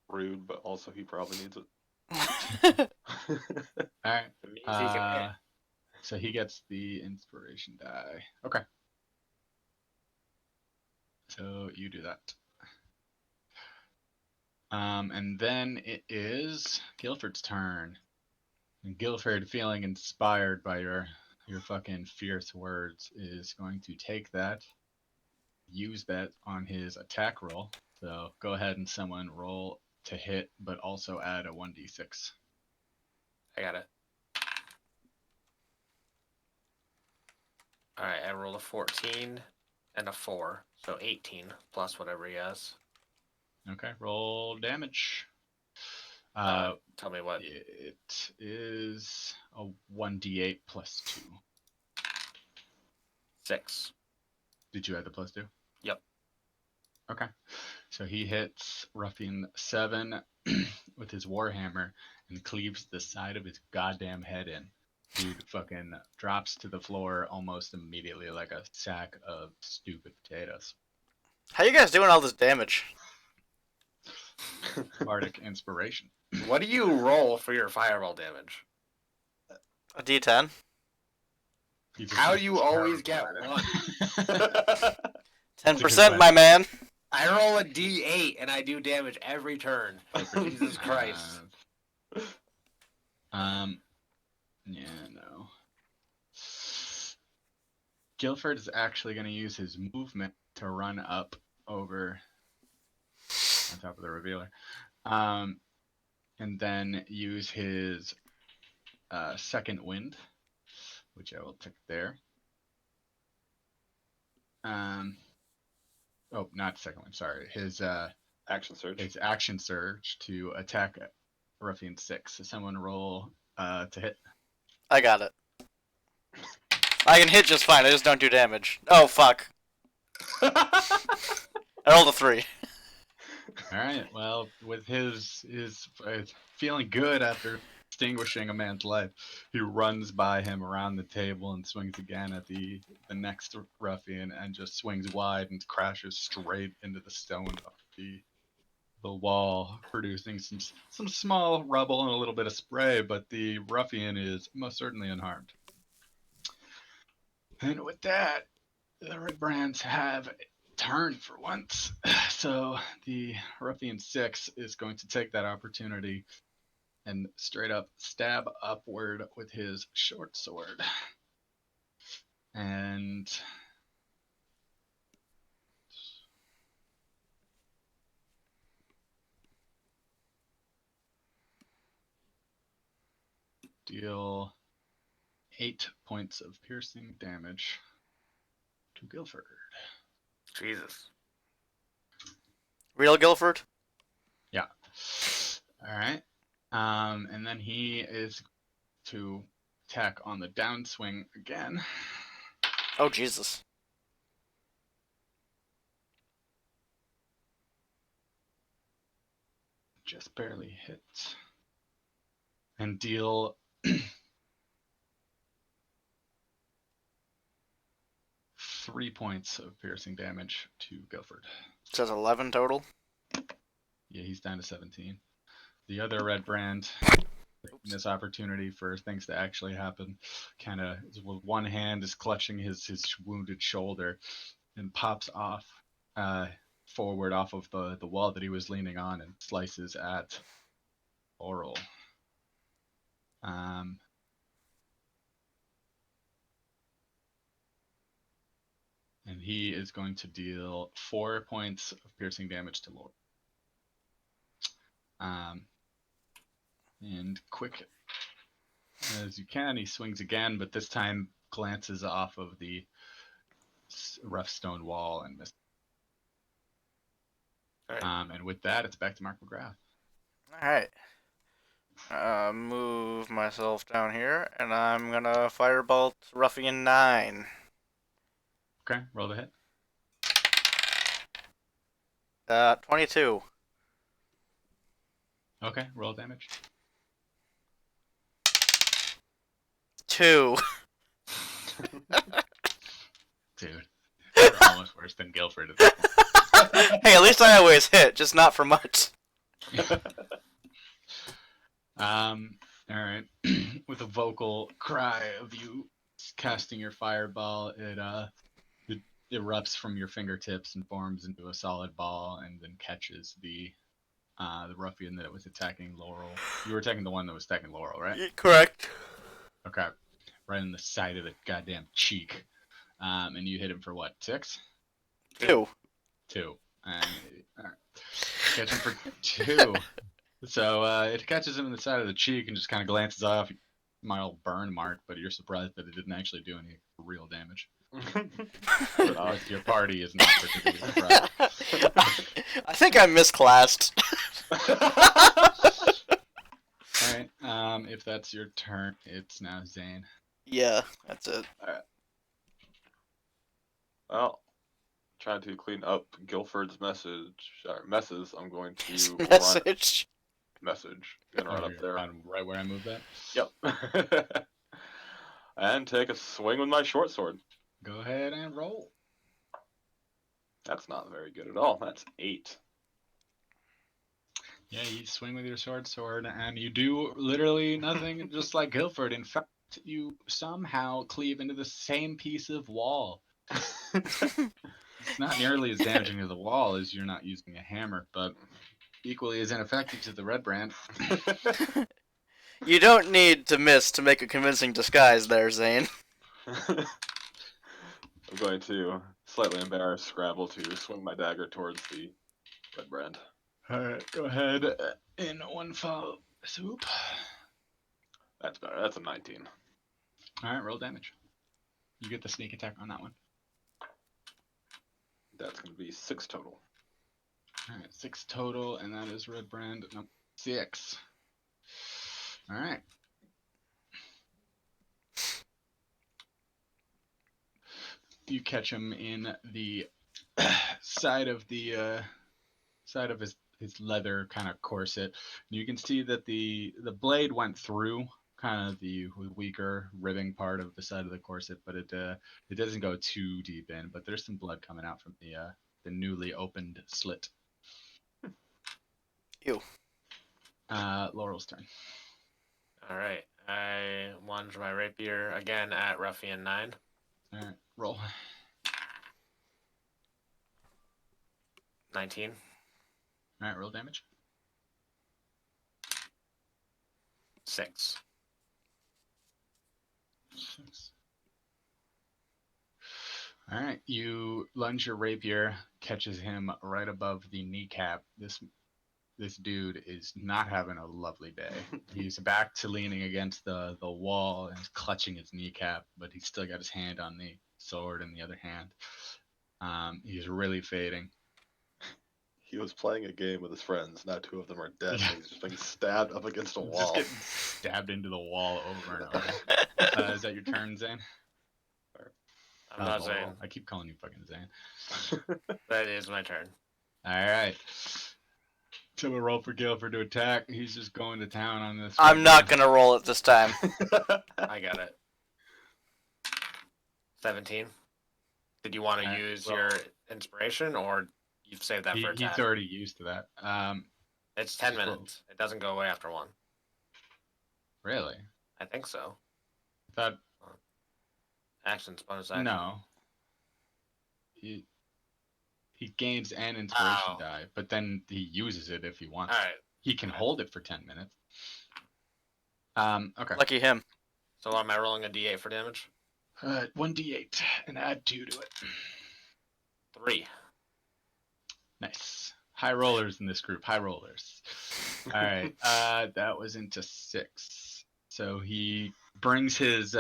Rude, but also he probably needs it. All right. It means he can hit. So he gets the inspiration die. Okay. So you do that. And then it is Guilford's turn. And Guilford, feeling inspired by your fucking fierce words, is going to take that, use that on his attack roll. So go ahead and someone roll to hit, but also add a 1d6. I got it. All right, I rolled a 14 and a 4, so 18 plus whatever he has. Okay, roll damage. Tell me what. It is a 1d8 plus 2. 6. Did you add the plus 2? Yep. Okay. So he hits Ruffian 7 with his warhammer and cleaves the side of his goddamn head in. Dude fucking drops to the floor almost immediately like a sack of stupid potatoes. How you guys doing all this damage? Bardic inspiration. What do you roll for your fireball damage? A D10. How do you always get one? 10%, my man. I roll a D8 and I do damage every turn. Jesus Christ. Yeah, no. Guilford is actually going to use his movement to run up over on top of the revealer. And then use his second wind, which I will take there. Oh, not second wind, sorry. His Action surge. His action surge to attack Ruffian 6. So someone roll to hit. I got it. I can hit just fine, I just don't do damage. Oh, fuck. I rolled a 3. Alright, well, with his feeling good after extinguishing a man's life, he runs by him around the table and swings again at the next ruffian and just swings wide and crashes straight into the stone of the wall, producing some small rubble and a little bit of spray, but the ruffian is most certainly unharmed. And with that, the Red Brands have turned for once. So the Ruffian 6 is going to take that opportunity and straight up stab upward with his short sword. And deal 8 points of piercing damage to Guilford. Jesus. Real Guilford? Yeah. All right. And then he is to attack on the downswing again. Oh, Jesus. Just barely hit. And deal 3 points of piercing damage to Guilford. It says 11 total. Yeah, he's down to 17. The other Red Brand, taking this opportunity for things to actually happen, kind of with one hand is clutching his wounded shoulder and pops off forward off of the wall that he was leaning on and slices at Oral. and he is going to deal 4 points of piercing damage to Laurel. And quick as you can, he swings again, but this time glances off of the rough stone wall and misses. Alright. And with that, it's back to Mark McGrath. Alright. Move myself down here, and I'm gonna firebolt Ruffian 9. Okay, roll the hit. 22. Okay, roll damage. 2. Dude, you're almost worse than Guilford at this point. Hey, at least I always hit, just not for much. All right. With a vocal cry of you casting your fireball, it erupts from your fingertips and forms into a solid ball, and then catches the ruffian that was attacking Laurel. You were attacking the one that was attacking Laurel, right? Correct. Okay. Right in the side of the goddamn cheek. And you hit him for what? 6? 2. 2. And all right. Catch him for 2. So it catches him in the side of the cheek and just kind of glances off. Mild burn mark, but you're surprised that it didn't actually do any real damage. The rest of your party is not particularly surprised. I think I misclassed. Alright, if that's your turn, it's now Zane. Yeah, that's it. Well, trying to clean up Guilford's messes. I'm going to Message. message. Gonna run up there. Right where I moved that? Yep. And take a swing with my short sword. Go ahead and roll. That's not very good at all. That's 8. Yeah, you swing with your sword, and you do literally nothing just like Guilford. In fact, you somehow cleave into the same piece of wall. It's not nearly as damaging to the wall as you're not using a hammer, but equally as ineffective to the red brand. You don't need to miss to make a convincing disguise there, Zane. I'm going to, slightly embarrassed, scrabble to swing my dagger towards the red brand. Alright, go ahead in one fell swoop. That's better. That's a 19. Alright, roll damage. You get the sneak attack on that one. That's going to be 6 total. Alright, 6 total, and that is red brand. Nope, 6. Alright. You catch him in the side of his leather kind of corset. You can see that the blade went through kind of the weaker ribbing part of the side of the corset, but it doesn't go too deep in. But there's some blood coming out from the newly opened slit. Ew. Laurel's turn. Alright. I lunge my rapier again at Ruffian 9. Alright, roll. 19. Alright, roll damage. 6. 6. Alright, you lunge your rapier, catches him right above the kneecap. This dude is not having a lovely day. He's back to leaning against the wall and he's clutching his kneecap, but he's still got his hand on the sword in the other hand. He's really fading. He was playing a game with his friends. Now 2 of them are dead. Yeah. He's just being stabbed up against a wall. Just getting stabbed into the wall over and over. Is that your turn, Zane? I'm not Zane. I keep calling you fucking Zane. That is my turn. Alright. So we roll for Guilford to attack. He's just going to town on this. I'm not gonna roll it this time. I got it. 17. Did you want to use your inspiration, or you've saved that for a time? He's already used to that. It's 10 minutes. It doesn't go away after 1. Really? I think so. I thought Actions, bonus action. no. He gains an inspiration die, but then he uses it if he wants. Alright. He can hold it for 10 minutes. Okay. Lucky him. So am I rolling a d8 for damage? 1d8 and add 2 to it. 3. Nice. High rollers in this group. High rollers. All right. That was into 6. So he brings his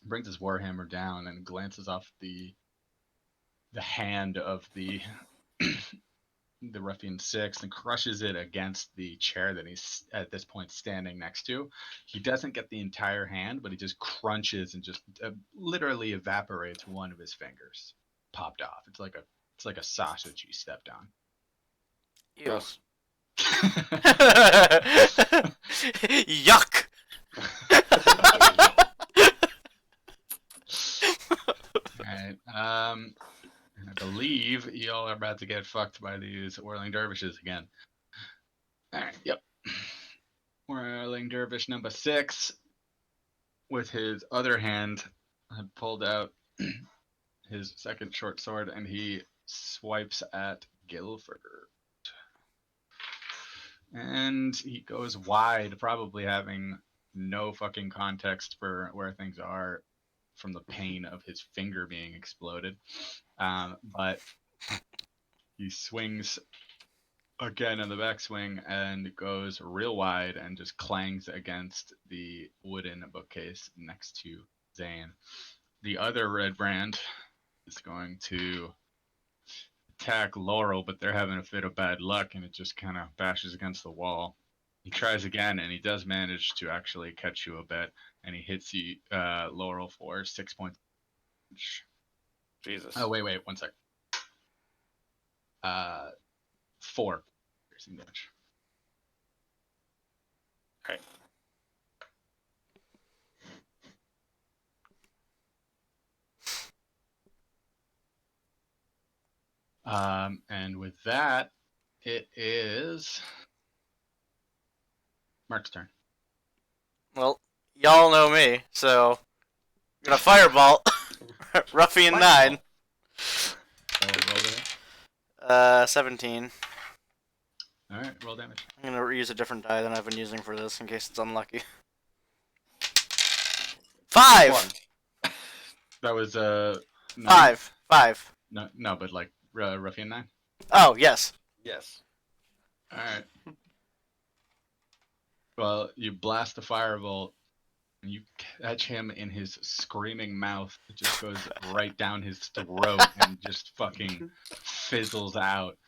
warhammer down and glances off the hand of the the ruffian 6 and crushes it against the chair that he's at this point standing next to. He doesn't get the entire hand, but he just crunches and just literally evaporates one of his fingers. Popped off. It's like a sausage he stepped on. Ew. Gross. Yuck! Alright. And I believe y'all are about to get fucked by these whirling dervishes again. Alright, yep. Whirling dervish number 6, with his other hand, had pulled out his second short sword and he swipes at Guilford. And he goes wide, probably having no fucking context for where things are from the pain of his finger being exploded. But he swings again in the backswing and goes real wide and just clangs against the wooden bookcase next to Zane. The other red brand is going to attack Laurel, but they're having a fit of bad luck and it just kind of bashes against the wall. He tries again and he does manage to actually catch you a bit, and he hits you, Laurel, for 6 points. Jesus. Oh, wait, 1 sec. 4 piercing damage. Alright. And with that, it is Mark's turn. Well, y'all know me, so I'm gonna fireball Ruffian 9. So roll damage. 17. Alright, roll damage. I'm gonna use a different die than I've been using for this in case it's unlucky. 5! That was 5. 5. No, but like Ruffian 9. Oh, yes. Yes. Alright. Well, you blast the firebolt and you catch him in his screaming mouth. It just goes right down his throat and just fucking fizzles out.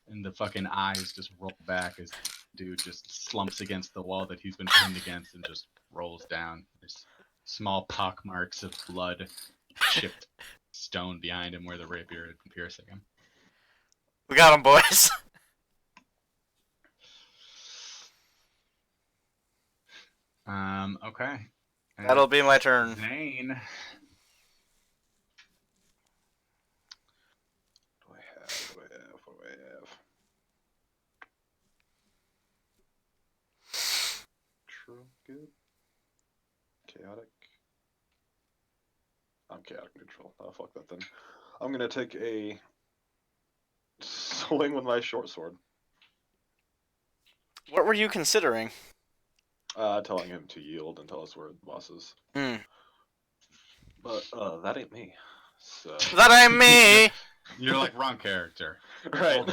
And the fucking eyes just roll back as dude just slumps against the wall that he's been pinned against and just rolls down. There's small pock marks of blood chipped stone behind him where the rapier had been piercing him. We got him, boys. Okay. That'll be my turn. Zane. What do I have? True, good. Chaotic. I'm chaotic neutral. Oh, fuck that then. I'm gonna take a swing with my short sword. What were you considering? Telling him to yield and tell us where the boss is. Hmm. But that ain't me. So That ain't me! You're like wrong character. right.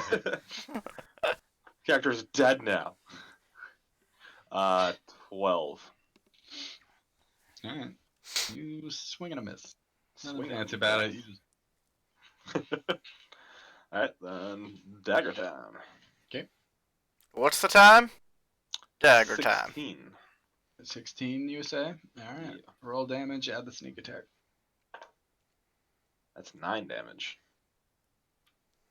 Character's dead now. 12. Alright. You swing and a miss. Nothing Swing fancy and about it. miss. You just Alright, then dagger time. What's the time? Dagger time. 16. 16, you say? Alright. Yeah. Roll damage, add the sneak attack. That's 9 damage.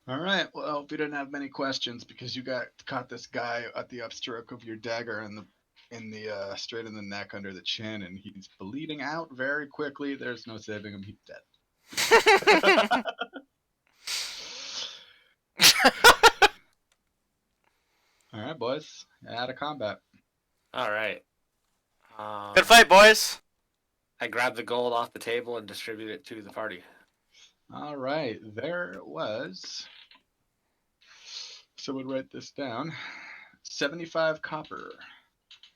Alright, well, I hope you didn't have many questions because you caught this guy at the upstroke of your dagger in the straight in the neck under the chin, and he's bleeding out very quickly. There's no saving him, he's dead. Alright, boys. Out of combat. Alright. Good fight, boys. I grab the gold off the table and distribute it to the party. Alright, there was. Someone write this down. 75 copper,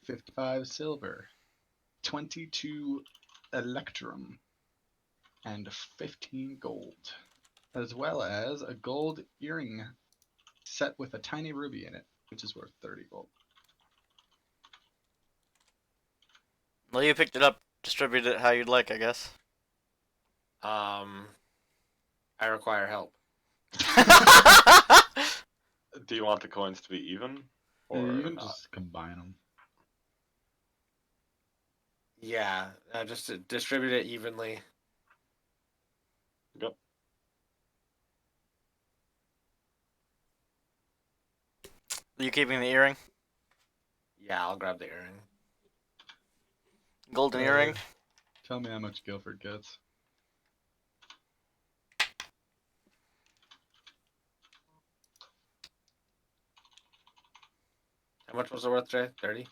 55 silver, 22 electrum, and 15 gold. as well as a gold earring set with a tiny ruby in it, which is worth 30 gold. Well, you picked it up. Distribute it how you'd like, I guess. I require help. Do you want the coins to be even? Yeah, Or you can not? just combine them. Yeah, just to distribute it evenly. Yep. Are you keeping the earring? Yeah, I'll grab the earring. Golden earring? Tell me how much Guilford gets. How much was it worth, Jay? 30?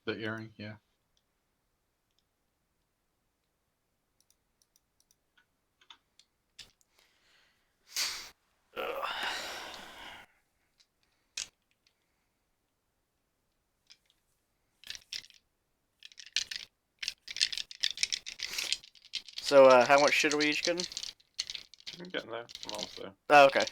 The earring, yeah. Ugh. So, how much shit are we each getting? I'm getting there. I'm almost there. Oh, okay.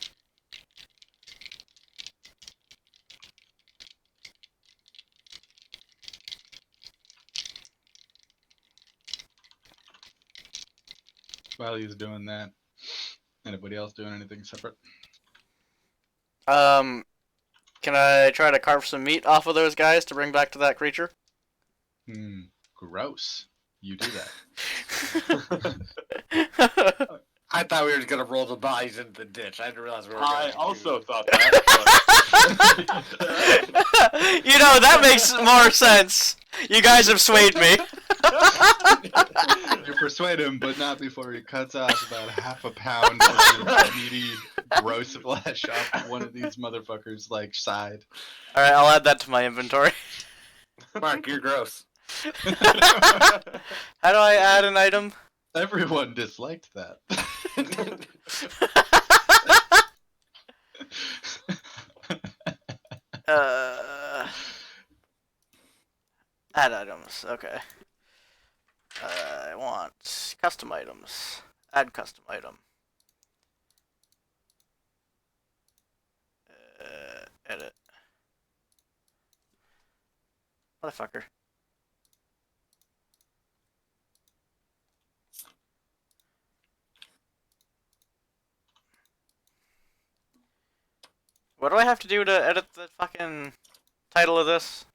While he's doing that, anybody else doing anything separate? Can I try to carve some meat off of those guys to bring back to that creature? Gross. You do that. I thought we were gonna roll the bodies into the ditch. I didn't realize we were gonna I do- also thought that. You know, that makes more sense. You guys have swayed me. You persuade him, but not before he cuts off about half a pound of the meaty, gross flesh off one of these motherfuckers' like side. Alright, I'll add that to my inventory. Mark, you're gross. How do I add an item? Everyone disliked that. Add items, okay. I want custom items. Add custom item. Edit. Motherfucker. What do I have to do to edit the fucking title of this?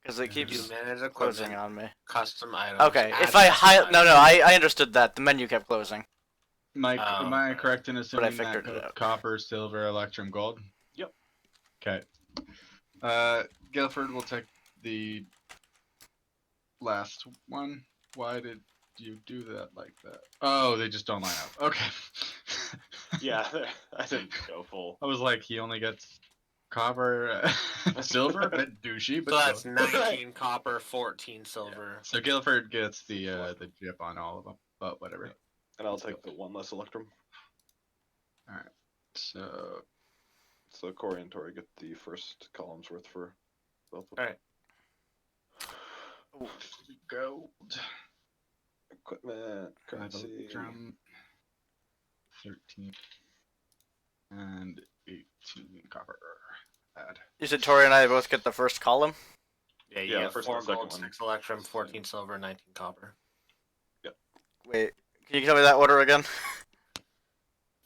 Because it You keeps manage closing equipment, on me. custom items. Okay, add if I custom no, items. I understood that. The menu kept closing. Mike, Oh, am I okay. correct in assuming that figured it out. copper, silver, electrum, gold? Yep. Okay. Guilford will take the last one. Why did you do that like that? Oh, they just don't line up. Okay. Yeah, I didn't go full. I was like, he only gets copper, silver, a bit douchey, So but that's still. 19 copper, 14 silver. So Guilford gets the chip on all of them, but whatever. And I'll take the one less electrum. All right. So So Corey and Tori get the first column's worth for both of them. Alright. gold, Equipment, currency. electrum, 13, and 18 copper. Add. You said Tori and I both get the first column? Yeah, you Yeah, get first 4 and second gold, one. 6 electrum, 14 silver, 19 copper. Wait, can you tell me that order again?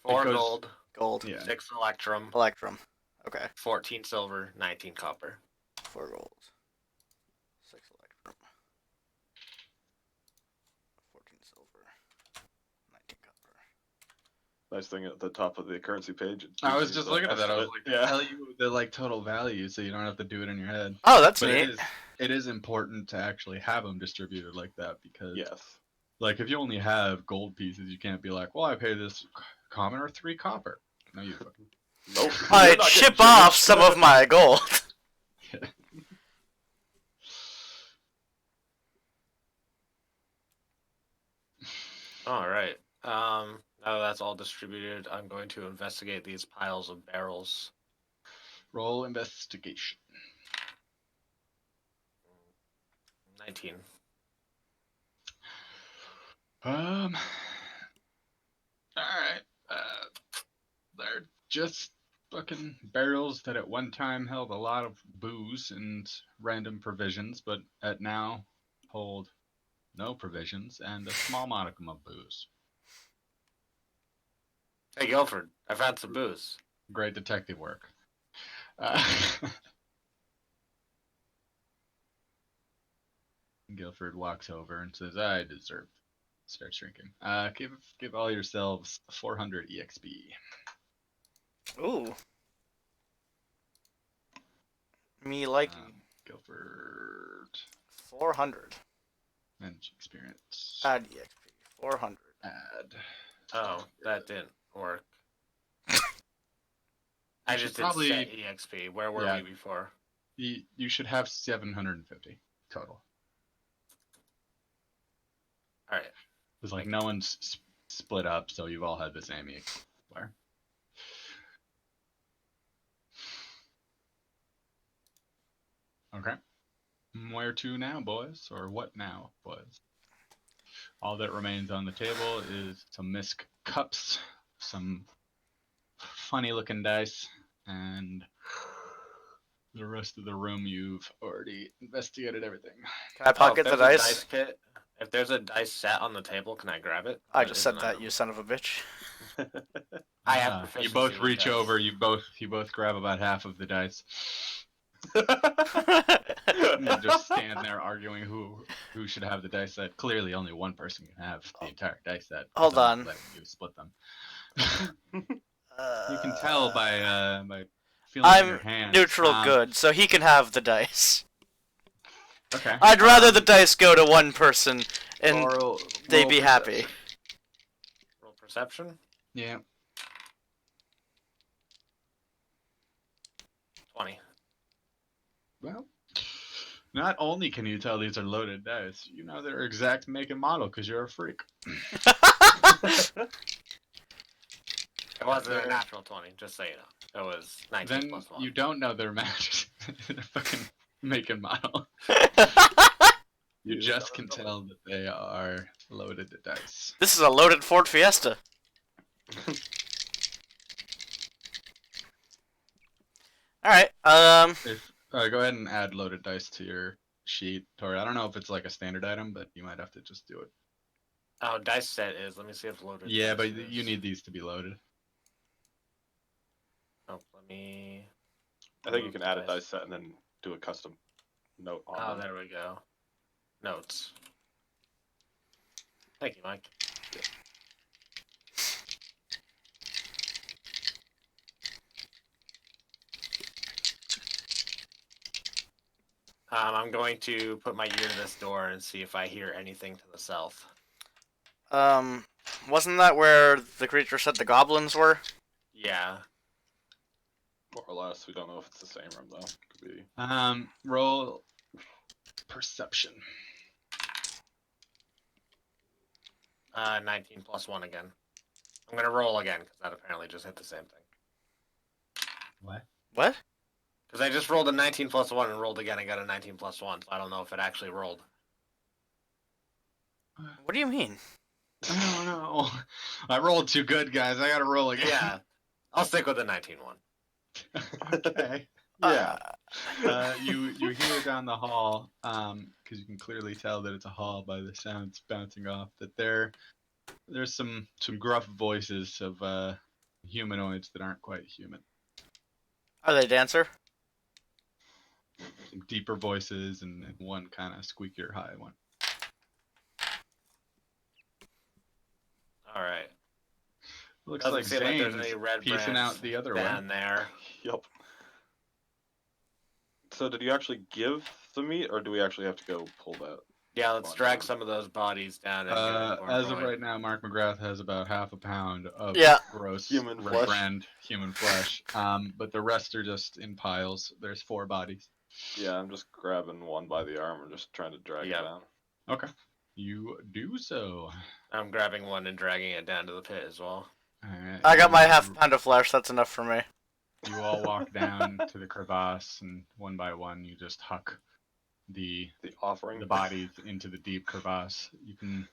4 goes- gold, Gold. Yeah. 6 electrum, Electrum. Okay. 14 silver, 19 copper. 4 gold. 6 electrum. 14 silver. 19 copper. Nice thing at the top of the currency page. it I gives was you just the looking at that. I was estimate. like, tell you the like total value, so you don't have to do it in your head. Oh, that's But neat. it is important to actually have them distributed like that because, Yes. like, if you only have gold pieces, you can't be like, well, I pay this common or 3 copper. No, you fucking. Nope. I You're not chip getting off jigged. some of my gold. Alright. Now that's all distributed, I'm going to investigate these piles of barrels. Roll investigation. 19. Alright. They're just fucking barrels that at one time held a lot of booze and random provisions, but at now hold no provisions and a small modicum of booze. Hey, Guilford, I found some booze. Great detective work. Guilford walks over and says, "I deserve." Starts drinking. Give all yourselves 400 EXP. Ooh. Me liking. Guilford 400. manage experience. Add EXP. 400. Add. Oh, that didn't work. I You just should did probably- set EXP. Where were Yeah. we before? You should have 750 total. All right. Because like no one's split up, so you've all had the same EXP. Okay. Where to now, boys? Or what now, boys? All that remains on the table is some misc cups, some funny looking dice, and the rest of the room you've already investigated everything. Can I pocket the dice? Dice kit, if there's a dice set on the table, can I grab it? I Or just is said it that, item? you son of a bitch. I have You proficiency both with reach dice. over. You both grab about half of the dice. And you just stand there arguing who should have the dice set. Clearly, only one person can have the entire dice set. Hold Someone's on. letting you split them. You can tell by feeling in your I'm hands. neutral good, so he can have the dice. Okay. I'd rather the dice go to one person and they'd be happy. Roll perception. Yeah. 20. Well, not only can you tell these are loaded dice, you know their exact make and model because you're a freak. It wasn't a natural 20, just so you know. It was 19 Then plus 1. you don't know their match, their fucking make and model. You just can tell that they are loaded dice. This is a loaded Ford Fiesta. Alright, If go ahead and add loaded dice to your sheet, Tori. I don't know if it's like a standard item, but you might have to just do it. Oh, dice set is. Let me see if loaded. Yeah, dice but is. you need these to be loaded. Oh, let me. I think you can add a dice set and then do a custom note on Oh, them. there we go. Notes. Thank you, Mike. I'm going to put my ear to this door and see if I hear anything to the south. wasn't that where the creature said the goblins were? Yeah. More or less. We don't know if it's the same room though. Could be. Roll perception. 19 plus 1 again. I'm gonna roll again because that apparently just hit the same thing. What? What? Because I just rolled a 19 plus 1 and rolled again and got a 19 plus 1, so I don't know if it actually rolled. What do you mean? I don't know. I rolled too good, guys. I gotta roll again. Yeah. I'll stick with the 19 one. Okay. Yeah. You hear down the hall, because you can clearly tell that it's a hall by the sounds bouncing off, that there's some gruff voices of humanoids that aren't quite human. Are they dancer? Some deeper voices and one kind of squeakier high one. All right. Looks Doesn't like seem like there's Zane's any red piecing branch out the other down way. there. Yep. So did you actually give the meat, or do we actually have to go pull that? Yeah, let's Fine. drag some of those bodies down and get it As of right now, Mark McGrath has about half a pound of Yeah. gross Human red flesh. brand human flesh. But the rest are just in piles. There's 4 bodies. Yeah, I'm just grabbing one by the arm and just trying to drag Yeah. it down. Okay. You do so. I'm grabbing one and dragging it down to the pit as well. Alright, I got my you- half pound of flesh, that's enough for me. You all walk down to the crevasse, and one by one, you just huck the The offering. bodies into the deep crevasse. You can.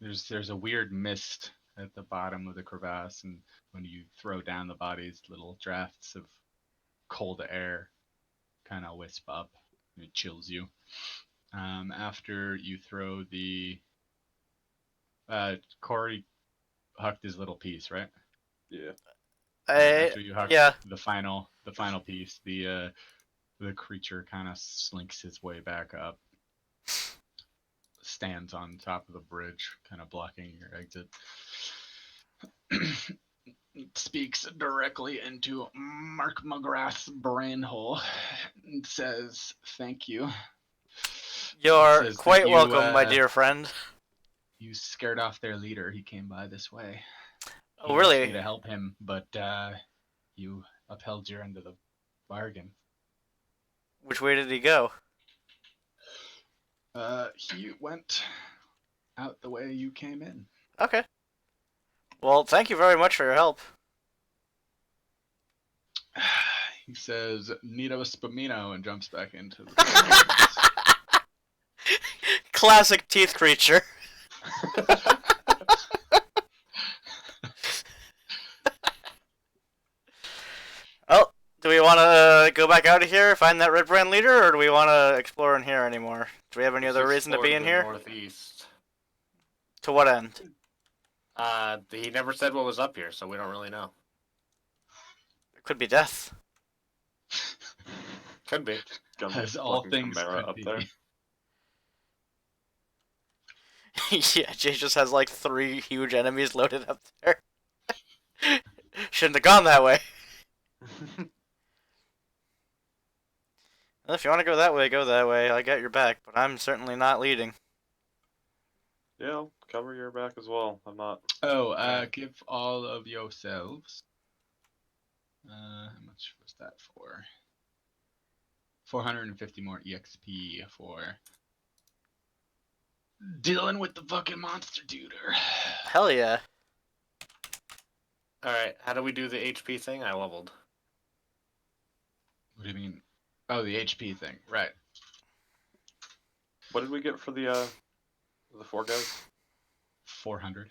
There's a weird mist at the bottom of the crevasse, and when you throw down the bodies, little drafts of cold air kind of wisp up. And it chills you. After you throw the Corey hucked his little piece, right? Yeah. After you huck yeah. the final piece, the creature kind of slinks his way back up, stands on top of the bridge, kind of blocking your exit. Speaks directly into Mark McGrath's brain hole and says, "Thank you." You're Says that quite you, welcome, my dear friend. You scared off their leader. He came by this way. He Oh, asked really? me to help him, but you upheld your end of the bargain. Which way did he go? He went out the way you came in. Okay. Well, thank you very much for your help. He says, "Nito Spamino," and jumps back into the Classic teeth creature. Oh, do we want to go back out of here, find that red brand leader, or do we want to explore in here anymore? Do we have any Let's other reason to explore be in the here? Northeast. To what end? He never said what was up here, so we don't really know. It could be death. Could be. As all things Chimera could up be. there. Yeah, Jay just has like 3 huge enemies loaded up there. Shouldn't have gone that way. Well, if you want to go that way, go that way. I got your back, but I'm certainly not leading. Yeah, I'll cover your back as well. I'm not. Oh, give all of yourselves. How much was that for? 450 more EXP for dealing with the fucking monster dude. Hell yeah. Alright, how do we do the HP thing? I leveled. What do you mean? Oh, the HP thing, right? What did we get for the 4 guys? 400.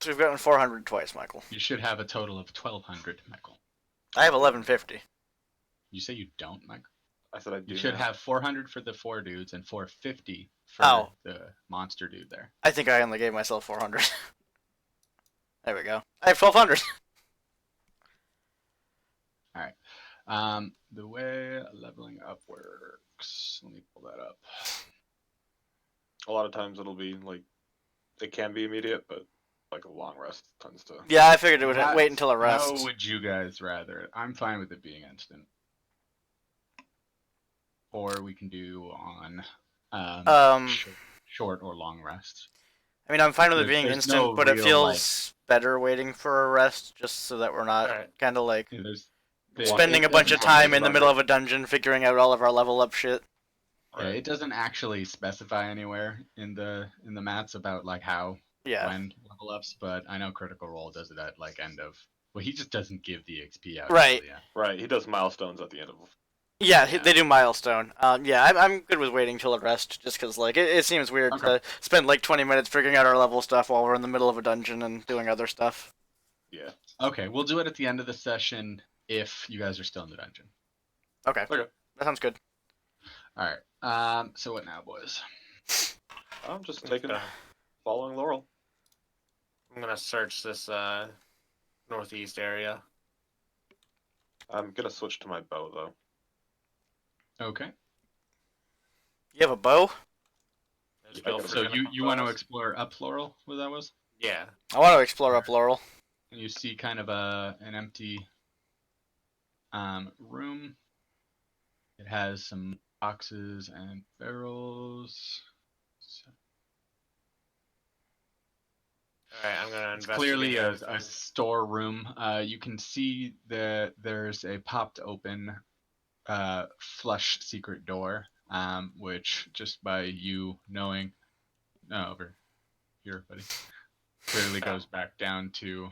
So we've gotten 400 twice, Michael. You should have a total of 1,200, Michael. I have 1150. You say you don't, Michael? I said I do. You should now. have 400 for the 4 dudes and 450 for the monster dude there. I think I only gave myself 400. There we go. I have 1200. Alright. The way leveling up works. Let me pull that up. A lot of times it'll be like, it can be immediate, but like a long rest tends to. Yeah, I figured it would wait until a rest. How would you guys rather? I'm fine with it being instant. Or we can do on short or long rests. I mean, I'm fine with it being There's instant, no but it real, feels better waiting for a rest, just so that we're not kind of like spending a bunch of time in the middle of a dungeon figuring out all of our level up shit. Yeah, it doesn't actually specify anywhere in the mats about like how when level ups, but I know Critical Role does it at like end of. Well, he just doesn't give the XP out. Right. Yeah. Right. He does milestones at the end of. Yeah, they do milestone. Yeah, I'm good with waiting till a rest, just because like it seems weird to spend like 20 minutes figuring out our level stuff while we're in the middle of a dungeon and doing other stuff. Yeah. Okay, we'll do it at the end of the session if you guys are still in the dungeon. Okay. That sounds good. All right. So what now, boys? I'm just following Laurel. I'm gonna search this northeast area. I'm gonna switch to my bow though. Okay. You have a bow? So you want to explore up Laurel? What that was? Yeah. I want to explore up Laurel. And you see kind of an empty room. It has some boxes and barrels. Alright, I'm gonna It's clearly a storeroom. You can see that there's a popped open flush secret door, which just by you knowing, over here, buddy, clearly goes back down to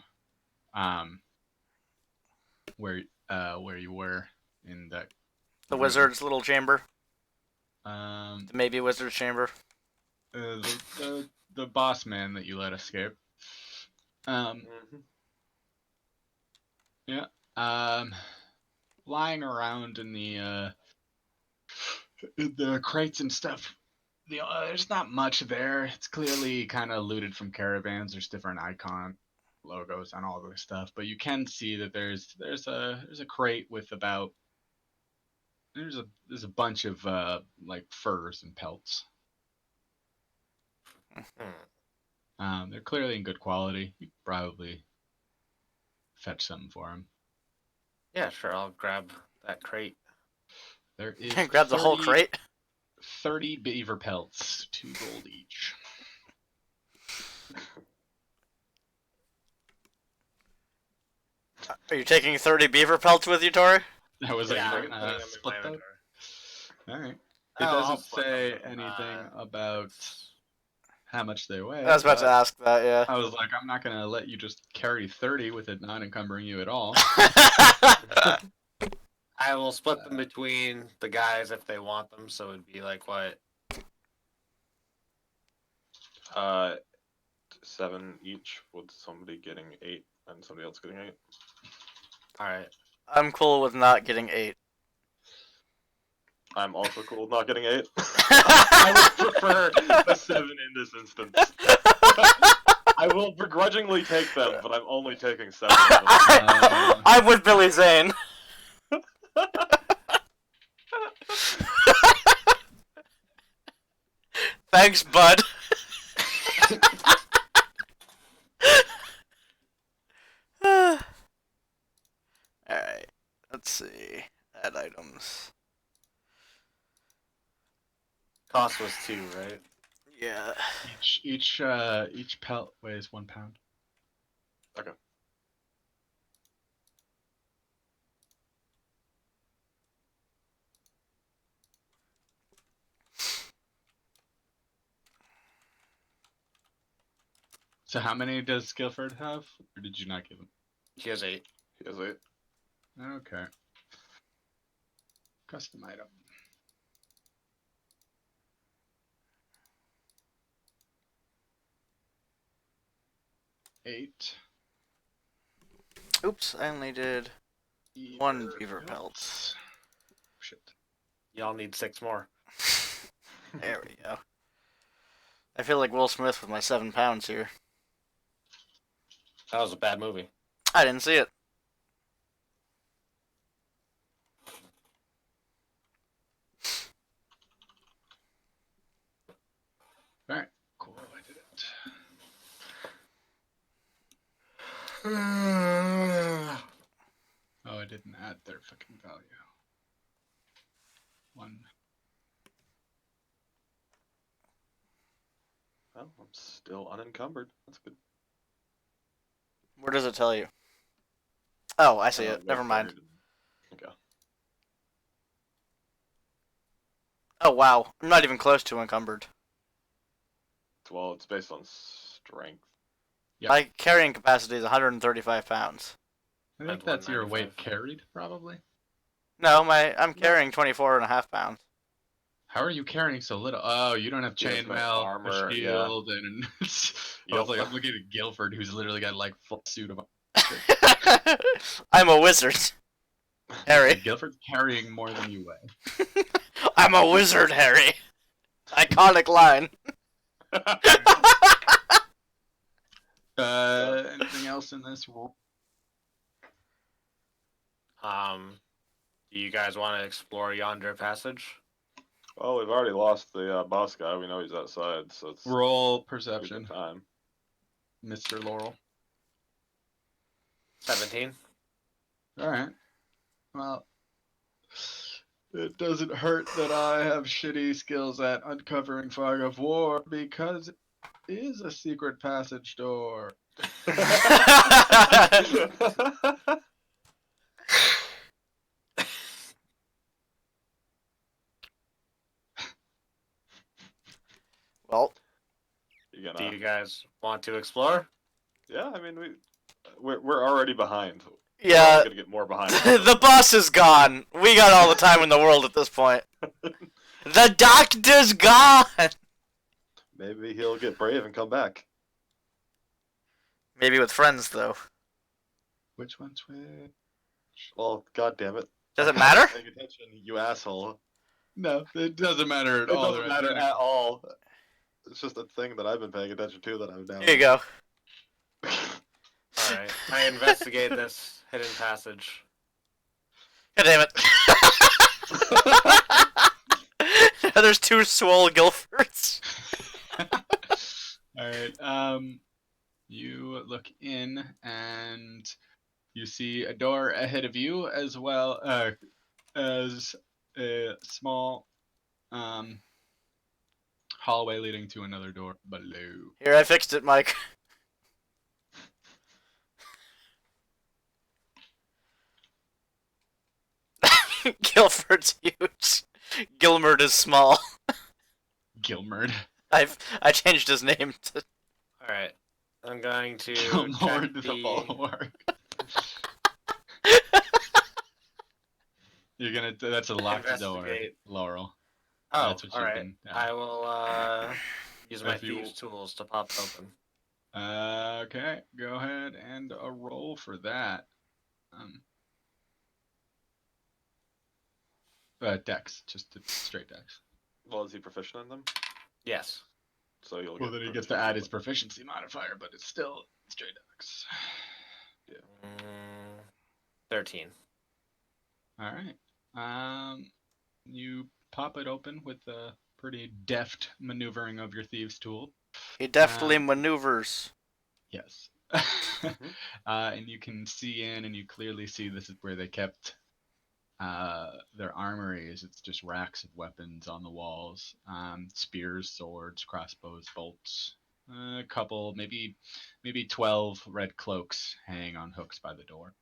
where you were in that The wizard's little chamber. the Maybe wizard's chamber. the the boss man that you let escape. Mm-hmm. Yeah. Lying around in the crates and stuff. There's not much there. It's clearly kind of looted from caravans. There's different icon logos on all this stuff, but you can see that there's a crate with about there's a bunch of like furs and pelts. They're clearly in good quality. You could probably fetch something for them. Yeah, sure. I'll grab that crate. There is Grab the whole 30 crate. 30 beaver pelts, 2 gold each. Are you taking 30 beaver pelts with you, Tori? That was Yeah, like I'm putting them in my split those. inventory. All right. It Oh, I'll doesn't split say them. anything about how much they weigh. I was about to but ask that, yeah. I was like, I'm not gonna let you just carry 30 with it not encumbering you at all. I will split them between the guys if they want them. So it'd be like what? 7 each, with somebody getting 8 and somebody else getting 8. All right. I'm cool with not getting 8. I'm also cool with not getting 8. I would prefer a 7 in this instance. I will begrudgingly take them, but I'm only taking 7. I'm with Billy Zane. Thanks, bud. Alright, let's see. Add items. Cost was 2, right? Yeah. Each pelt weighs 1 pound. Okay. So how many does Guilford have, or did you not give him? He has 8. He has 8. Okay. Custom item. Eight. Oops, I only did 1 beaver pelt. Shit. Y'all need 6 more. There we go. I feel like Will Smith with my 7 pounds here. That was a bad movie. I didn't see it. Alright, cool, I did it. Oh, I didn't add their fucking value. 1. Well, I'm still unencumbered. That's good. Where does it tell you? Oh, I see it. Never mind. Okay. Oh, wow. I'm not even close to encumbered. Well, it's based on strength. Yep. My carrying capacity is 135 pounds. I think that's your weight carried, probably. No, I'm carrying 24.5 pounds. How are you carrying so little? Oh, you don't have He has no chainmail, armor, a shield, and I was Yep. like, I'm looking at Guilford, who's literally got like full suit of. I'm a wizard. Harry. Guilford's carrying more than you weigh. I'm a wizard, Harry. Iconic line. Anything else in this roll? Do you guys want to explore yonder passage? Well, we've already lost the boss guy. We know he's outside, so it's Roll a good perception, time. Mr. Laurel. 17. All right. Well, it doesn't hurt that I have shitty skills at uncovering fog of war because it is a secret passage door. Well, Do you guys want to explore? Yeah, I mean we're already behind. yeah, We're gonna get more behind. the boss is gone. We got all the time in the world at this point. The doctor's gone. Maybe he'll get brave and come back. Maybe with friends, though. Which one's which? Well, god damn it. Does it I haven't matter? been paying attention, you asshole. No, it doesn't matter at It all. doesn't matter at all. It's just a thing that I've been paying attention to that I'm now. Here you go. All right. I investigate this hidden passage. God damn it. There's 2 swole Guilfords. Alright, you look in and you see a door ahead of you as well as a small hallway leading to another door below. Here, I fixed it, Mike. Guilford's huge. Gilmerd is small. Gilmerd. I changed his name to. All right. I'm going to Gilmord check the bulwark. You're gonna. That's a locked door, Investigate. Laurel. Oh, That's what all you've right. been. I will use my If you- thieves' tools to pop it open. Okay, go ahead and a roll for that. Dex, just straight Dex. Well, is he proficient in them? Yes. So you'll Well, get then he gets to add his proficiency modifier, but it's still straight Dex. 13. All right. You pop it open with a pretty deft maneuvering of your thieves' tool. He deftly maneuvers. Yes. And you can see in, and you clearly see this is where they kept their armories. It's just racks of weapons on the walls, spears, swords, crossbows, bolts. A couple, maybe 12 red cloaks hanging on hooks by the door.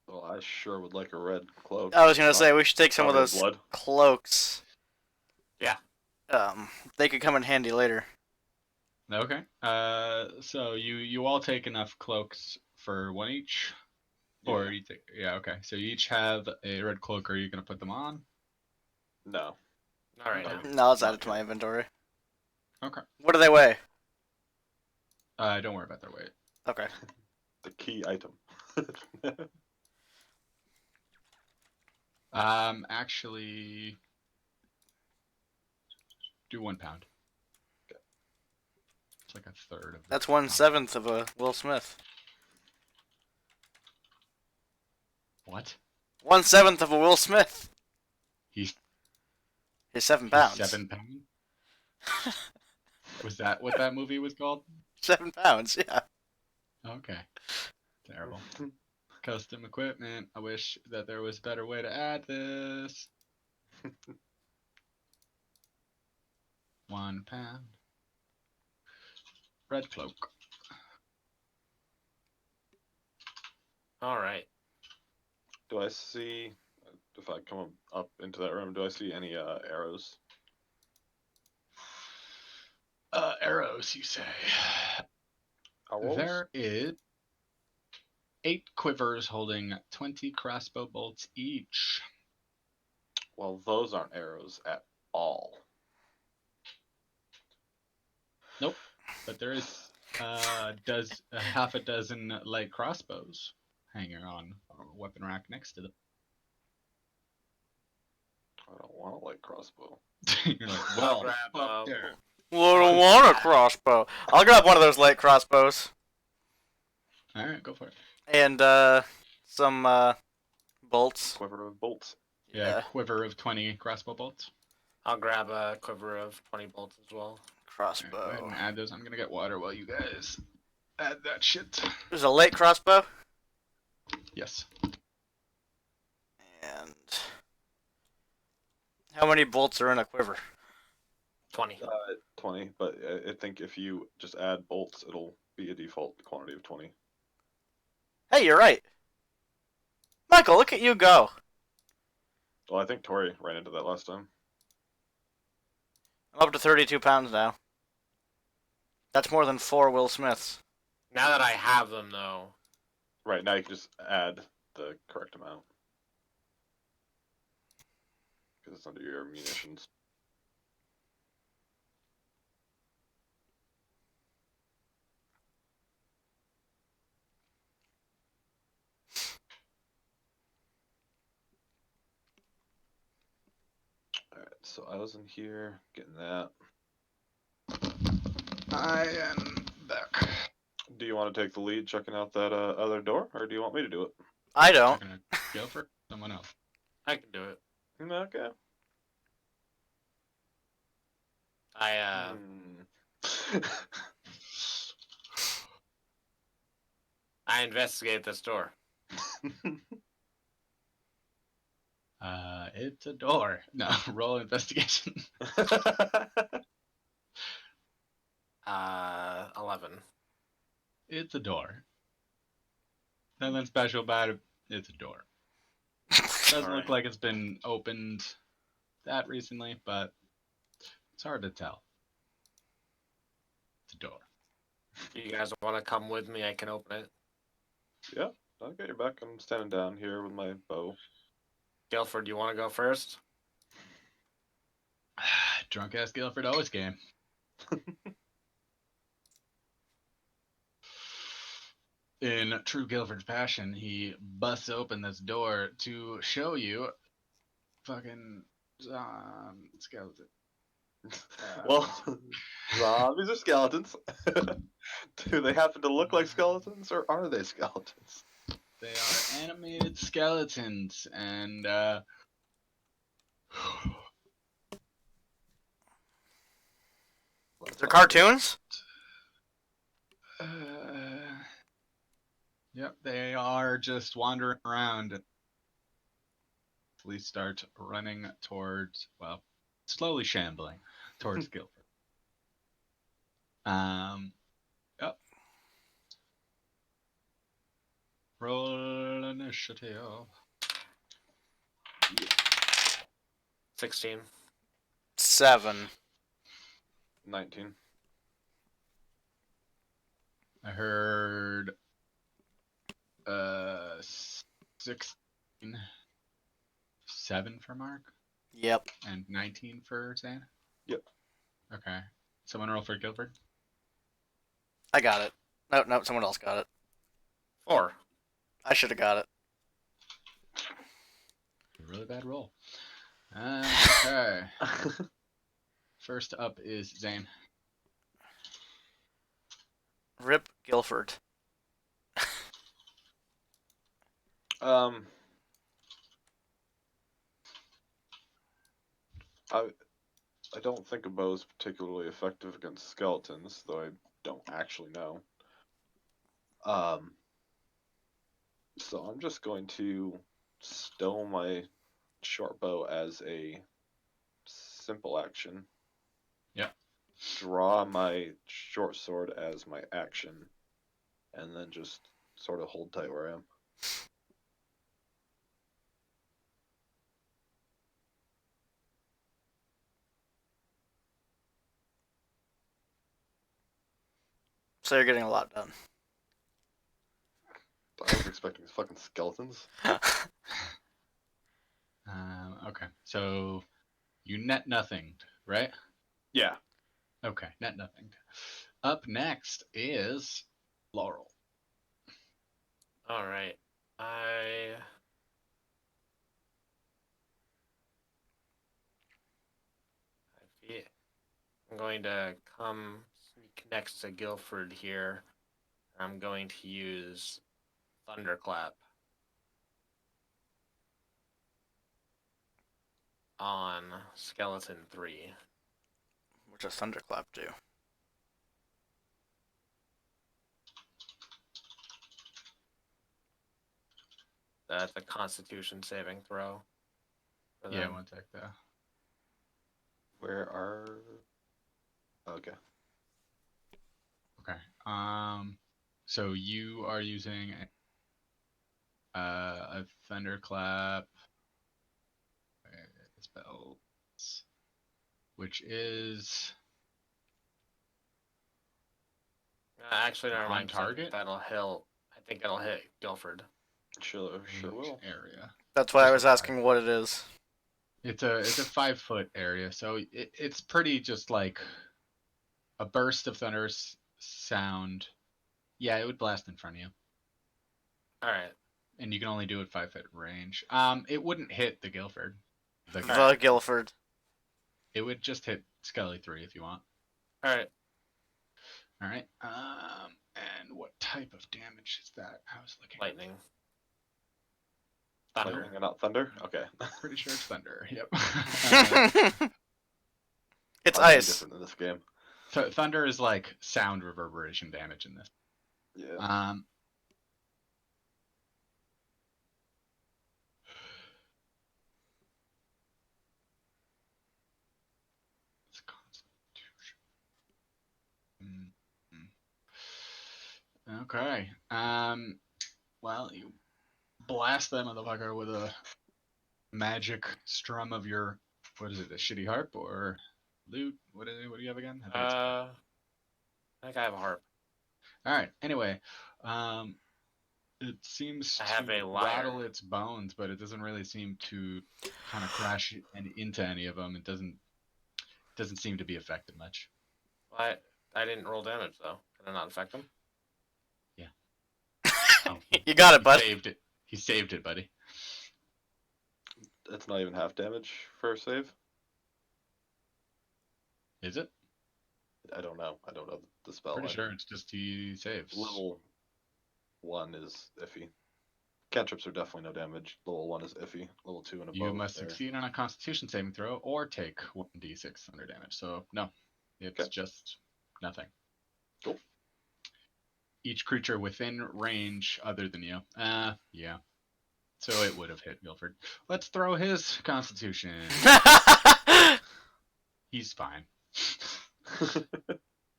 Well, I sure would like a red cloak. I was gonna say we should take some of Covered in those blood. cloaks. Yeah. They could come in handy later. Okay. So you all take enough cloaks for one each, or you take? Yeah. Okay. So you each have a red cloak. Are you gonna put them on? No. All right. No. No, I'll add it to my inventory. Okay. What do they weigh? Don't worry about their weight. Okay. The key item. Actually, do 1 pound. Okay. It's like a third of. That's 1/7 of a Will Smith. What? 1/7 of a Will Smith. He's 7 pounds. 7 pounds. Was that what that movie was called? 7 pounds. Yeah. Okay. Terrible. Custom equipment. I wish that there was a better way to add this. 1 pound. Red cloak. All right. Do I see, if I come up into that room, do I see any arrows? Arrows, you say? Owls? There is 8 quivers holding 20 crossbow bolts each. Well, those aren't arrows at all. Nope. But there is half a dozen light crossbows hanging on a weapon rack next to them. I don't want a light crossbow. You're like, I'll well, grab, fuck there. Well, I don't want a crossbow. I'll grab one of those light crossbows. All right, go for it. And some bolts. Quiver of bolts. Yeah, quiver of 20 crossbow bolts. I'll grab a quiver of 20 bolts as well. All right, go ahead Crossbow. and add those. I'm gonna get water while you guys add that shit. There's a light crossbow. Yes. And how many bolts are in a quiver? 20. 20, but I think if you just add bolts, it'll be a default quantity of 20. Hey, you're right. Michael, look at you go. Well, I think Tori ran into that last time. I'm up to 32 pounds now. That's more than 4 Will Smiths. Now that I have them, though, Right, now you can just add the correct amount. Because it's under your munitions. So I was in here getting that. I am back. Do you want to take the lead checking out that other door, or do you want me to do it? I don't. Checking a Guilford? Someone else. I can do it. Okay. I I investigate this door. It's a door. No, roll investigation. 11. It's a door. Nothing special about it. It's a door. Doesn't look Alright. like it's been opened that recently, but it's hard to tell. It's a door. You guys want to come with me? I can open it. Yeah, I'll get your back. I'm standing down here with my bow. Guilford, you want to go first? Drunk ass Guilford always game. In true Guilford fashion, he busts open this door to show you fucking skeleton. Well, zombies are skeletons. Do they happen to look like skeletons, or are they skeletons? They are animated skeletons, and They're cartoons? Yep, they are just wandering around. We start running towards, well, slowly shambling towards Guilford. Yep. Roll initiative. 16. 7. 19. I heard 16. 7 for Mark Yep. and 19 for Zan. Yep. Okay. Someone roll for Guilford. I got it. No, someone else got it. 4. I should have got it. Really bad roll. Okay. First up is Zane. Rip Guilford. I don't think a bow is particularly effective against skeletons, though I don't actually know. So I'm just going to stow my short bow as a simple action. Yep. Draw my short sword as my action, and then just sort of hold tight where I am. So you're getting a lot done. I was expecting fucking skeletons. Okay. So you net nothing, right? Yeah. Okay, net nothing. Up next is Laurel. Alright. I'm going to come sneak next to Guilford here. I'm going to use Thunderclap on Skeleton 3. What does Thunderclap do? That's a Constitution saving throw. for Yeah, them. one sec though. Where are? Okay. Okay. So you are using a thunderclap spells, which is Actually, never on mind. 'Cause target That'll hit. I think it'll hit Guilford. Sure will. area. That's why I was asking what it is. It's a 5 foot area, so it's pretty just like a burst of thunder sound. Yeah, it would blast in front of you, All right. and you can only do it 5 foot range. It wouldn't hit the Guilford. The The Guilford. It would just hit Skelly 3 if you want. All right. All right. And what type of damage is that? I was looking. Lightning. Thunder. Lightning and not thunder? Okay. Pretty sure it's thunder. Yep. It's Hard to be ice. different in this game. Thunder is like sound reverberation damage in this. Yeah. It's Constitution. Okay. Well, you blast that motherfucker with a magic strum of your, what is it, a shitty harp or lute? What do you have again? I think I have a harp. All right. Anyway, it seems I have to a lyre. rattle its bones, but it doesn't really seem to kind of crash into any of them. It doesn't seem to be affected much. I didn't roll damage though. Can I not affect them? Yeah. Oh, You got it, he bud. saved it. He saved it, buddy. It's not even half damage for a save? Is it? I don't know. I don't know the spell. Pretty sure it's just he saves. Level 1 is iffy. Cantrips are definitely no damage. Level 1 is iffy. Level 2 and above. You must there. succeed on a Constitution saving throw or take 1d6 thunder damage. So no, it's Okay. just nothing. Cool. Each creature within range other than you. Yeah. So it would have hit Guilford. Let's throw his Constitution. He's fine.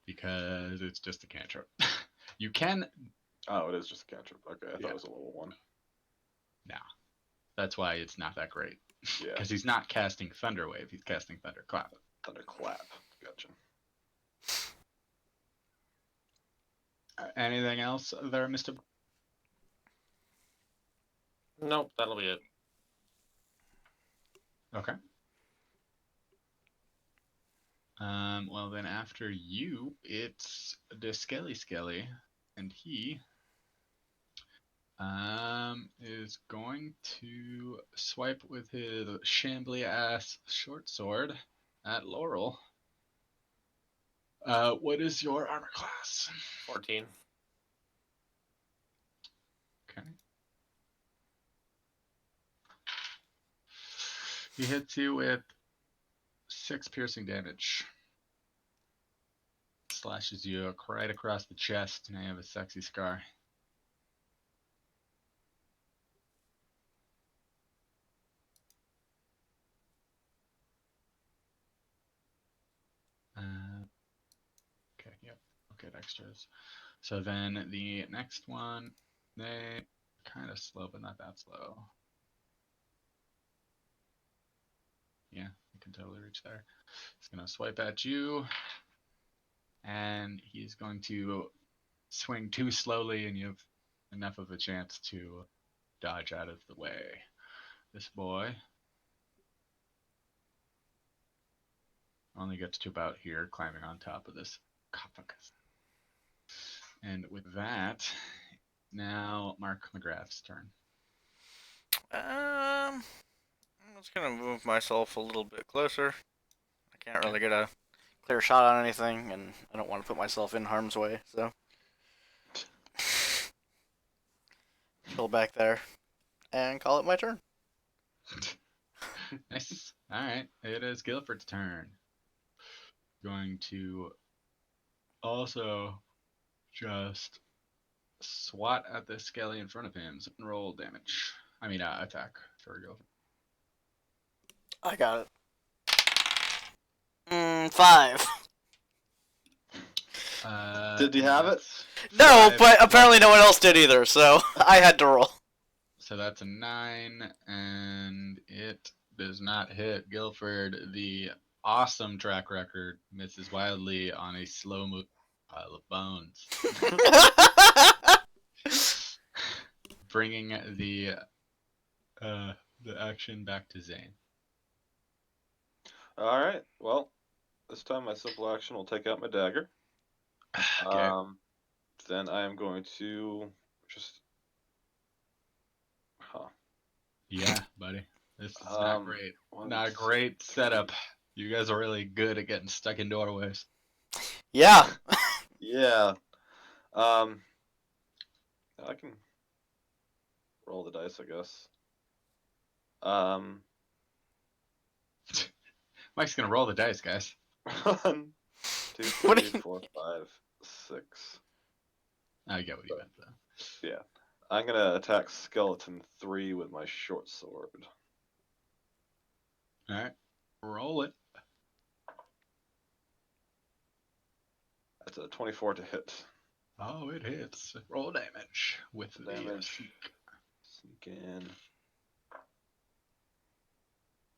Because it's just a cantrip. You can. Oh, it is just a cantrip. Okay, I thought Yeah. it was a level 1. That's why it's not that great. Yeah. Because he's not casting Thunder Wave. He's casting Thunderclap. Thunderclap. Gotcha. Anything else there, Mr. Nope, that'll be it. Okay. Well then after you, it's the Skelly, and he is going to swipe with his shambly ass short sword at Laurel. What is your armor class? 14. Okay. He hits you with 6 piercing damage. Slashes you right across the chest, and I have a sexy scar. Okay, yep. Okay, extras. So then the next one, they kind of slow, but not that slow. Yeah, you can totally reach there. He's gonna swipe at you, and he's going to swing too slowly, and you have enough of a chance to dodge out of the way. This boy only gets to about here, climbing on top of this sarcophagus. And with that, now Mark McGrath's turn. I'm just gonna move myself a little bit closer. I can't really get a clear shot on anything, and I don't want to put myself in harm's way, so chill back there and call it my turn. Nice. All right, it is Guilford's turn. Going to also just swat at the skelly in front of him. So roll damage. I mean, attack for Guilford. I got it. 5. Did he have it? No, 5 but apparently no one else did either, so I had to roll. So that's a 9, and it does not hit. Guilford, the awesome track record, misses wildly on a slow move pile of bones, bringing the action back to Zane. Alright, well, this time my simple action will take out my dagger. Okay. Then I am going to just... Yeah, buddy. This is not great. one, Not a great setup. You guys are really good at getting stuck in doorways. Yeah. Yeah. I can roll the dice, I guess. Mike's gonna roll the dice, guys. 1, 2, What 3, do you- 4, 5, 6. I get what you meant, though. Yeah. I'm gonna attack skeleton 3 with my short sword. All right, roll it. That's a 24 to hit. Oh, it hits. Roll damage with the Damage. sneak. Sneak in.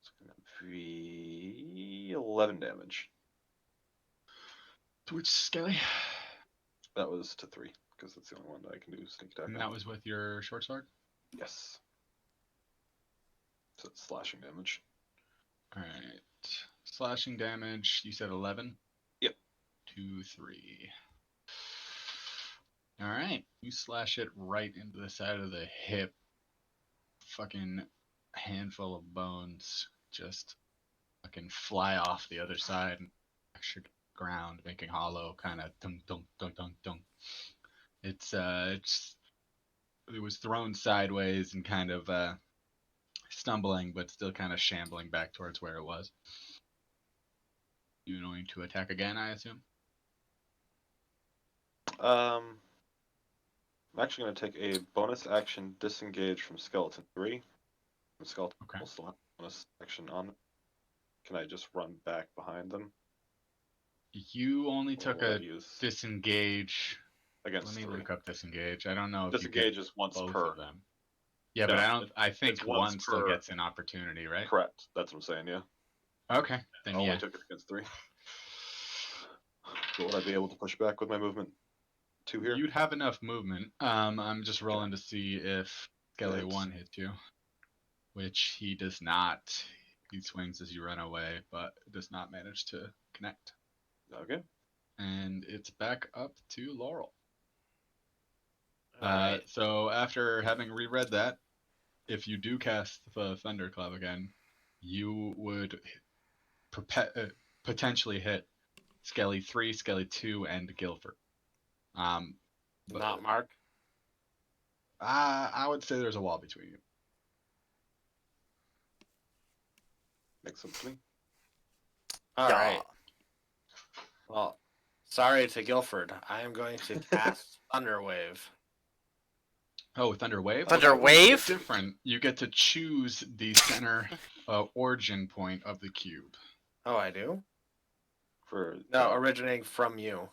It's gonna be 11 damage. To which Skelly? That was to 3, because that's the only one that I can do sneak attack And on. that was with your short sword? Yes. So it's slashing damage. Alright. Slashing damage, you said 11? Yep. 2, 3. Alright. You slash it right into the side of the hip. Fucking handful of bones just fucking fly off the other side and extra ground, making hollow kind of dunk dunk dunk dunk dunk. It's it was thrown sideways and kind of stumbling, but still kind of shambling back towards where it was. You going to attack again, I assume? I'm actually going to take a bonus action disengage from skeleton 3. Skeleton Okay. will still have bonus action on. Can I just run back behind them? You only Or took will I a use disengage. against Let me 3? look up disengage. I don't know if you Disengage get is once both per. of them. Yeah, No, but I don't. I think it's once one still per. gets an opportunity, right? Correct. That's what I'm saying, yeah. Okay, then I only yeah. took it against 3. So would I be able to push back with my movement 2 here? You'd have enough movement. I'm just rolling to see if Skelly Hits. 1 hits you, which he does not. He swings as you run away, but does not manage to connect. Okay. And it's back up to Laurel. All right. So after having reread that, if you do cast the Thunderclap again, you would potentially hit Skelly 3, Skelly 2, and Guilford. But Not Mark. I would say there's a wall between you. Makes sense to me. All Yeah. right. Well, sorry to Guilford. I am going to cast Thunderwave. Oh, Thunder Wave? Thunder Well, that one's a bit Wave? different. You get to choose the center origin point of the cube. Oh, I do? For No, originating from you.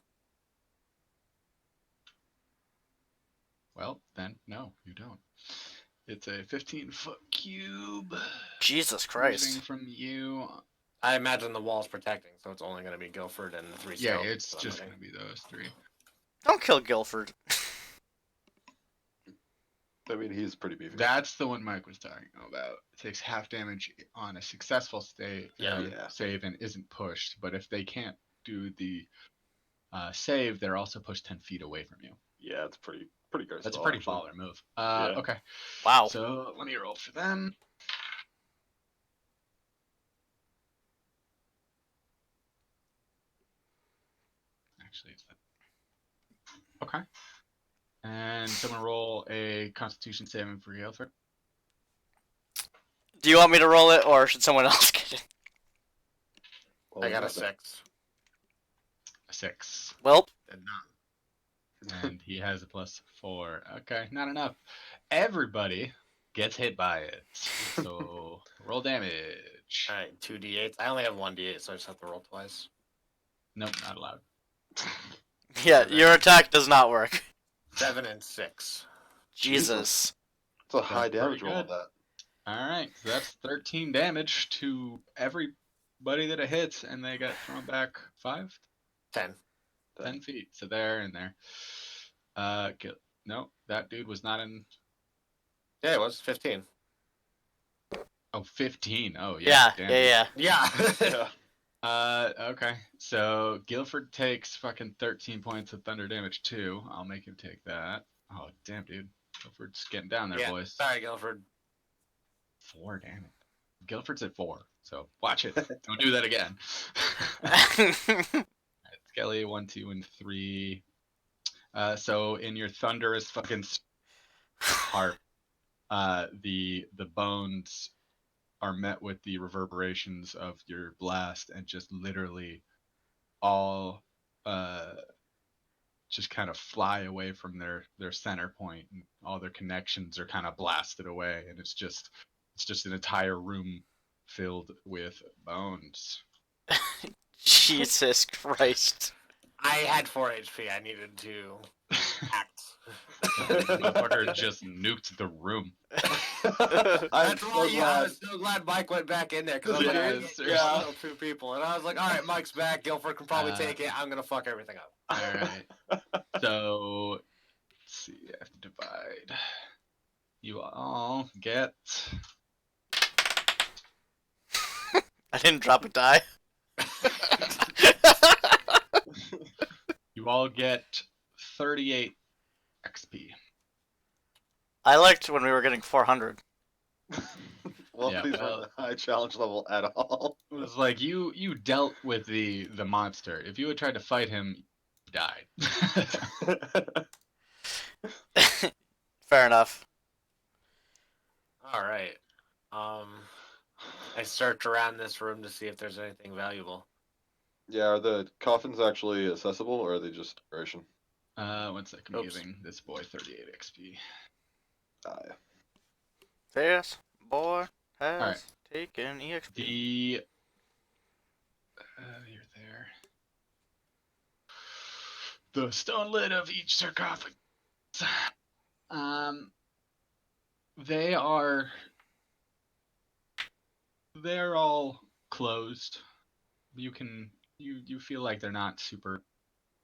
Well, then, no, you don't. It's a 15-foot cube. Jesus Originating Christ. from you. I imagine the wall's protecting, so it's only going to be Guilford and the 3 Yeah, skeletons it's that I'm just hitting. going to be those 3. Don't kill Guilford. I mean, he's pretty beefy. That's the one Mike was talking about. It takes half damage on a successful Yeah. save and isn't pushed. But if they can't do the save, they're also pushed 10 feet away from you. Yeah, it's pretty great. That's a spell, pretty actually. baller move. Yeah. Okay. Wow. So let me roll for them. Actually, it's that. Okay. And someone roll a Constitution saving for Guilford. Do you want me to roll it, or should someone else get it? Well, I got a is that 6. A 6. Well, Did not. And he has a +4. Okay, not enough. Everybody gets hit by it. So roll damage. All right, 2d8s. I only have 1d8, so I just have to roll twice. Nope, not allowed. yeah, your attack does not work. 7 and 6. Jesus. It's a high pretty damage roll good. of that. All right, so that's 13 damage to everybody that it hits, and they get thrown back 5, 10. 10 feet. So there and there. No, that dude was not in. Yeah, it was 15. Oh, 15. Oh, Yeah, damn, yeah, dude. yeah. Yeah. Yeah. Okay. So Guilford takes fucking 13 points of thunder damage too. I'll make him take that. Oh, damn, dude. Guilford's getting down there, Yeah. boys. Sorry, Guilford. 4 damage. Guilford's at 4. So watch it. Don't do that again. Skelly, 1, 2, and 3. So in your thunderous fucking harp, the bones are met with the reverberations of your blast and just literally all just kind of fly away from their center point, and all their connections are kind of blasted away, and it's just an entire room filled with bones. Jesus Christ. I had 4 HP. I needed to act. Motherfucker just nuked the room. I'm That's so why I glad. was so glad Mike went back in there because I was like, Yeah, "There's seriously. still 2 people," and I was like, "All right, Mike's back. Guilford can probably take it. I'm gonna fuck everything up." All right. So let's see. I have to divide. You all get. I didn't drop a die. You all get 38 XP. I liked when we were getting 400. Well, Yeah, these well- weren't a high challenge level at all. It was like you dealt with the monster. If you had tried to fight him, you died. Fair enough. All right. I search around this room to see if there's anything valuable. Yeah, are the coffins actually accessible, or are they just decoration? 1 second, I'm Oops. giving this boy 38 XP. Aye. This boy has Alright. taken EXP. The you're there. The stone lid of each sarcophagus. They're all closed. You feel like they're not super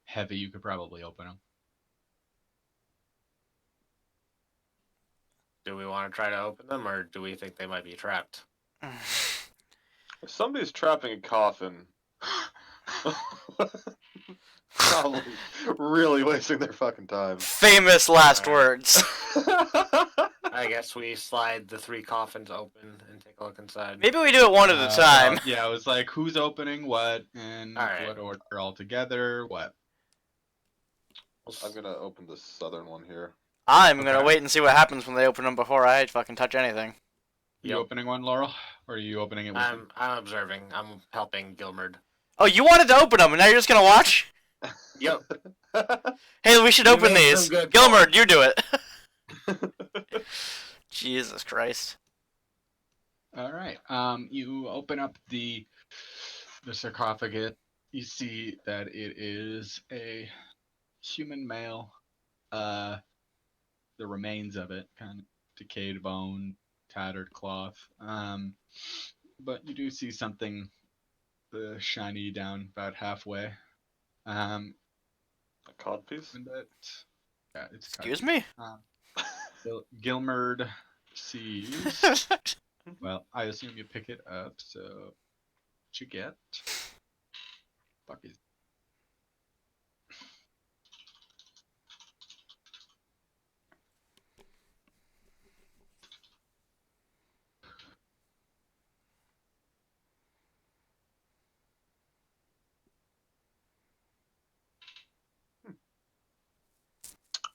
heavy. You could probably open them. Do we want to try to open them, or do we think they might be trapped? If somebody's trapping a coffin, probably really wasting their fucking time. Famous last words. I guess we slide the 3 coffins open and take a look inside. Maybe we do it one at a time. Well, yeah, it was like who's opening what and Alright. what order all together. What? I'm gonna open the southern one here. I'm gonna Okay. wait and see what happens when they open them before I fucking touch anything. You Yep. opening one, Laurel? Or are you opening it with me? I'm observing. I'm helping Gilmerd. Oh, you wanted to open them, and now you're just gonna watch? Yep. Hey, we should You open made these. some good Gilmerd, you do it. Jesus Christ. All right. You open up the sarcophagus. You see that it is a human male. The remains of it, kind of decayed bone, tattered cloth. But you do see something shiny down about halfway. A codpiece? And that, yeah, it's Excuse me? Gilmerd sees. Well, I assume you pick it up, so what you get? Fuck is.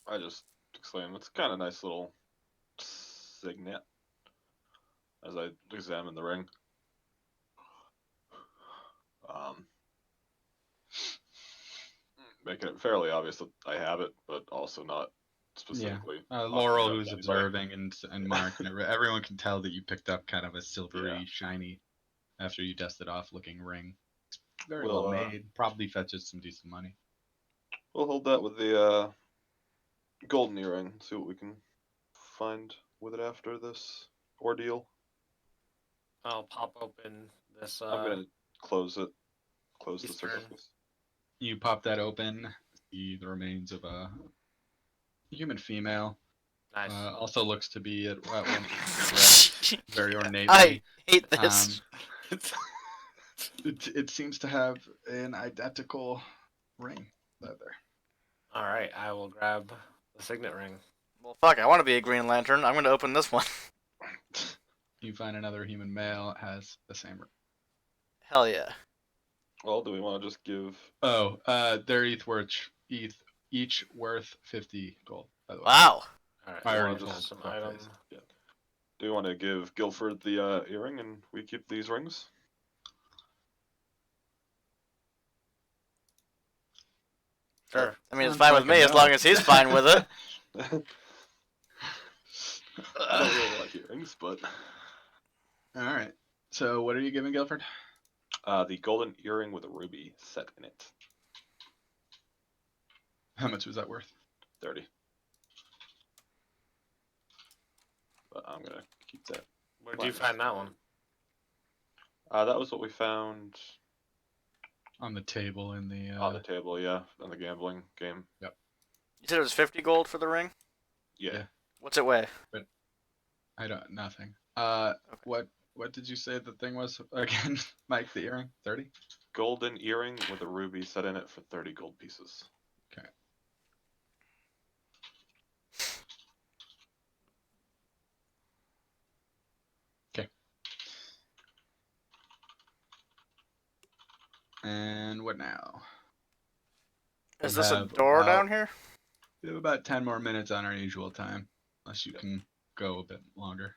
I just exclaim, it's kind of nice little signet as I examine the ring. Making it fairly obvious that I have it, but also not specifically. Laurel, offering it who's to anybody. observing, and Mark, and everyone can tell that you picked up kind of a silvery, Yeah. shiny, after you dusted off looking ring. It's very Well, well made. Probably fetches some decent money. We'll hold that with the golden earring. See what we can find with it after this ordeal. I'll pop open this. I'm gonna close it. Close the Eastern. sarcophagus. You pop that open, see the remains of a human female. Nice. Also looks to be at one dressed very ornately. I hate this. It seems to have an identical ring leather. All right, I will grab the signet ring. Well, fuck, I want to be a Green Lantern. I'm gonna open this one. You find another human male has the same. Hell yeah. Well, do we want to just give? Oh, they're each worth 50 gold. By the way, Wow. All right. I You already wanna told just some fuckface. item. Yeah. Do you want to give Guilford the earring and we keep these rings? Sure. I mean, it's Sounds fine with like a me as no. long as he's fine with it. I don't really like earrings, but All right. So what are you giving Guilford? the golden earring with a ruby set in it, How much was that worth? 30. But I'm gonna keep that. Where'd you find that one? That was what we found On the table in the. on the table, yeah, in the gambling game. You said it was 50 gold for the ring? Yeah. Yeah. What's it weigh? I don't. Nothing. Okay. What did you say the thing was again, Mike? The earring, 30. Golden earring with a ruby set in it for 30 gold pieces. Okay. Okay. And what now? Is We this a have door about- down here? We have about 10 more minutes on our usual time, unless you Yep. can go a bit longer.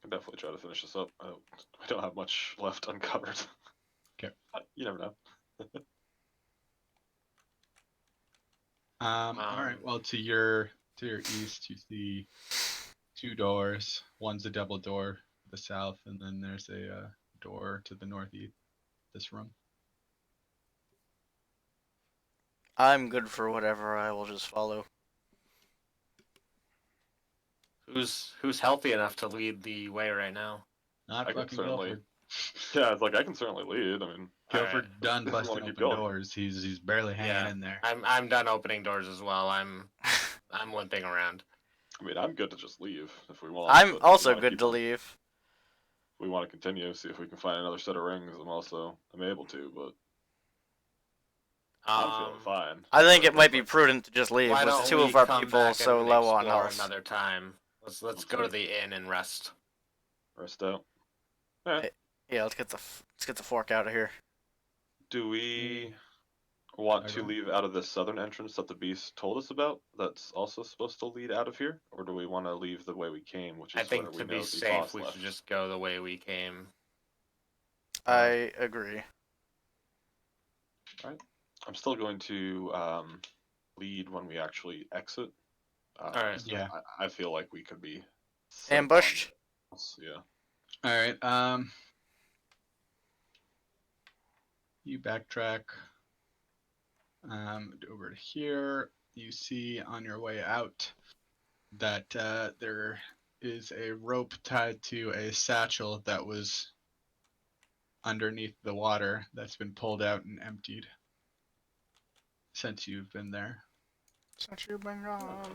Can definitely try to finish this up. I don't have much left uncovered. Okay. You never know. All right. Well, to your east, you see two doors. One's a double door to the south, and then there's a door to the northeast. This room. I'm good for whatever. I will just follow. Who's healthy enough to lead the way right now? Not I can fucking certainly. Guilford. Yeah, it's like I can certainly lead. I mean, Guilford done Wanna busting keep open going. doors. He's barely hanging Yeah. in there. I'm done opening doors as well. I'm limping around. I'm good to just leave if we want. I'm but also we wanna good keep to on- leave. We want to continue, see if we can find another set of rings. I'm able to, but I'm feeling fine. I think But it might be like, prudent to just leave Why with don't two we of our come people back so and low on explore health. another time? Let's go to the inn and rest. rest out. Yeah. Yeah, let's get the fork out of here. Do we want I to don't- leave out of the southern entrance that the beast told us about? That's also supposed to lead out of here, or do we want to leave the way we came, which is I think where we to know be the safe, boss we left? should just go the way we came. I agree. I'm still going to lead when we actually exit. Alright. Yeah. I feel like we could be set Ambushed. on- Yeah. All right. You backtrack. Over to here. You see on your way out that there is a rope tied to a satchel that was underneath the water that's been pulled out and emptied since you've been there. Since you've been gone.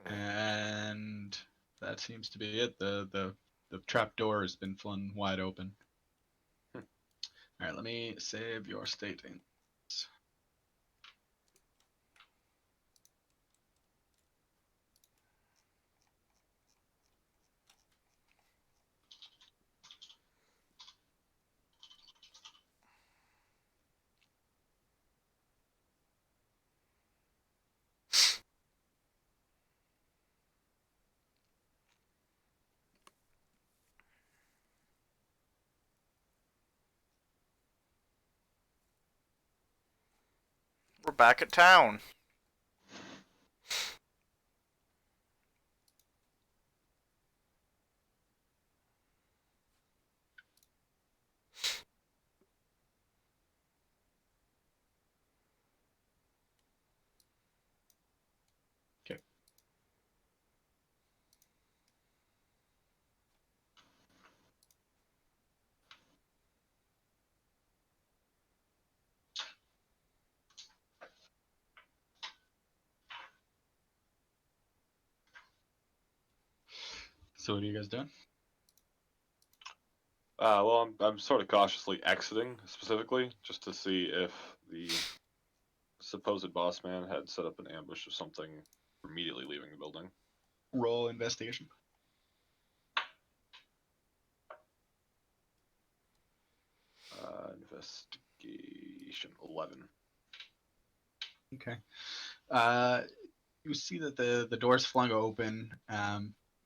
And that seems to be it. The trap door has been flung wide open. Hmm. All right, let me save your state. We're back at town. Okay. So what are you guys doing? Well, I'm sort of cautiously exiting specifically just to see if the supposed boss man had set up an ambush or something immediately leaving the building. Roll investigation. Investigation 11. Okay. You see that the door's flung open.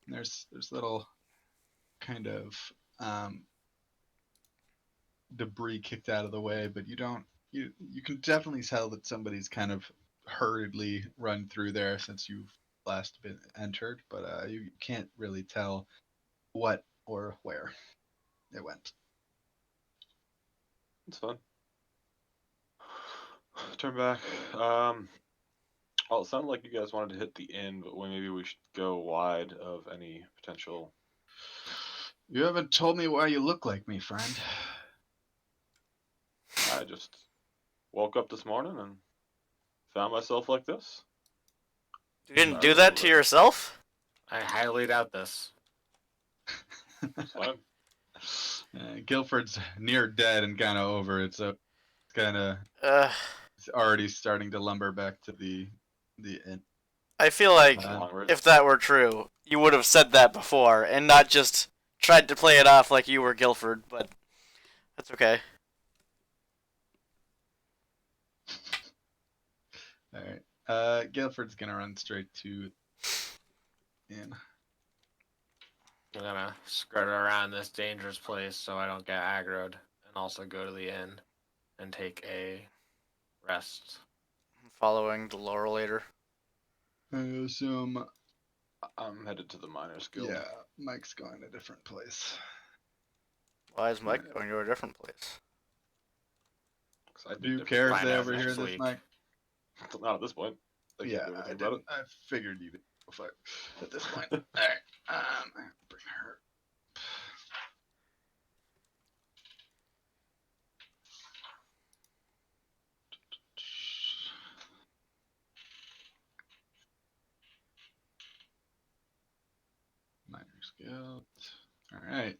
There's little kind of debris kicked out of the way, but you can definitely tell that somebody's kind of hurriedly run through there since you've last been entered, but you can't really tell what or where it went. It's fun. Turn back. Well, it sounded like you guys wanted to hit the inn, but maybe we should go wide of any potential. You haven't told me why you look like me, friend. I just woke up this morning and found myself like this. You didn't I do don't that know to yourself? I highly doubt this. It's fine. Guilford's near dead and kind of over it, so kind of Uh, already starting to lumber back to the inn. I feel like Long if that were true, you would have said that before and not just tried to play it off like you were Guilford, but that's okay. All right. Guilford's gonna run straight to inn. I'm gonna skirt around this dangerous place so I don't get aggroed, and also go to the inn and take a rest. Following the Laurelator. I assume, I'm headed to the Miners Guild. yeah, Mike's going a different place. Why is Mike going to a different place? 'Cause I Do you did care if Find they out overhear next this, week. Mike? Not at this point. They can't Yeah, do I anything about didn't. I figured you did. Fuck. At this point. All right. I have to bring her. Miners Guild. All right.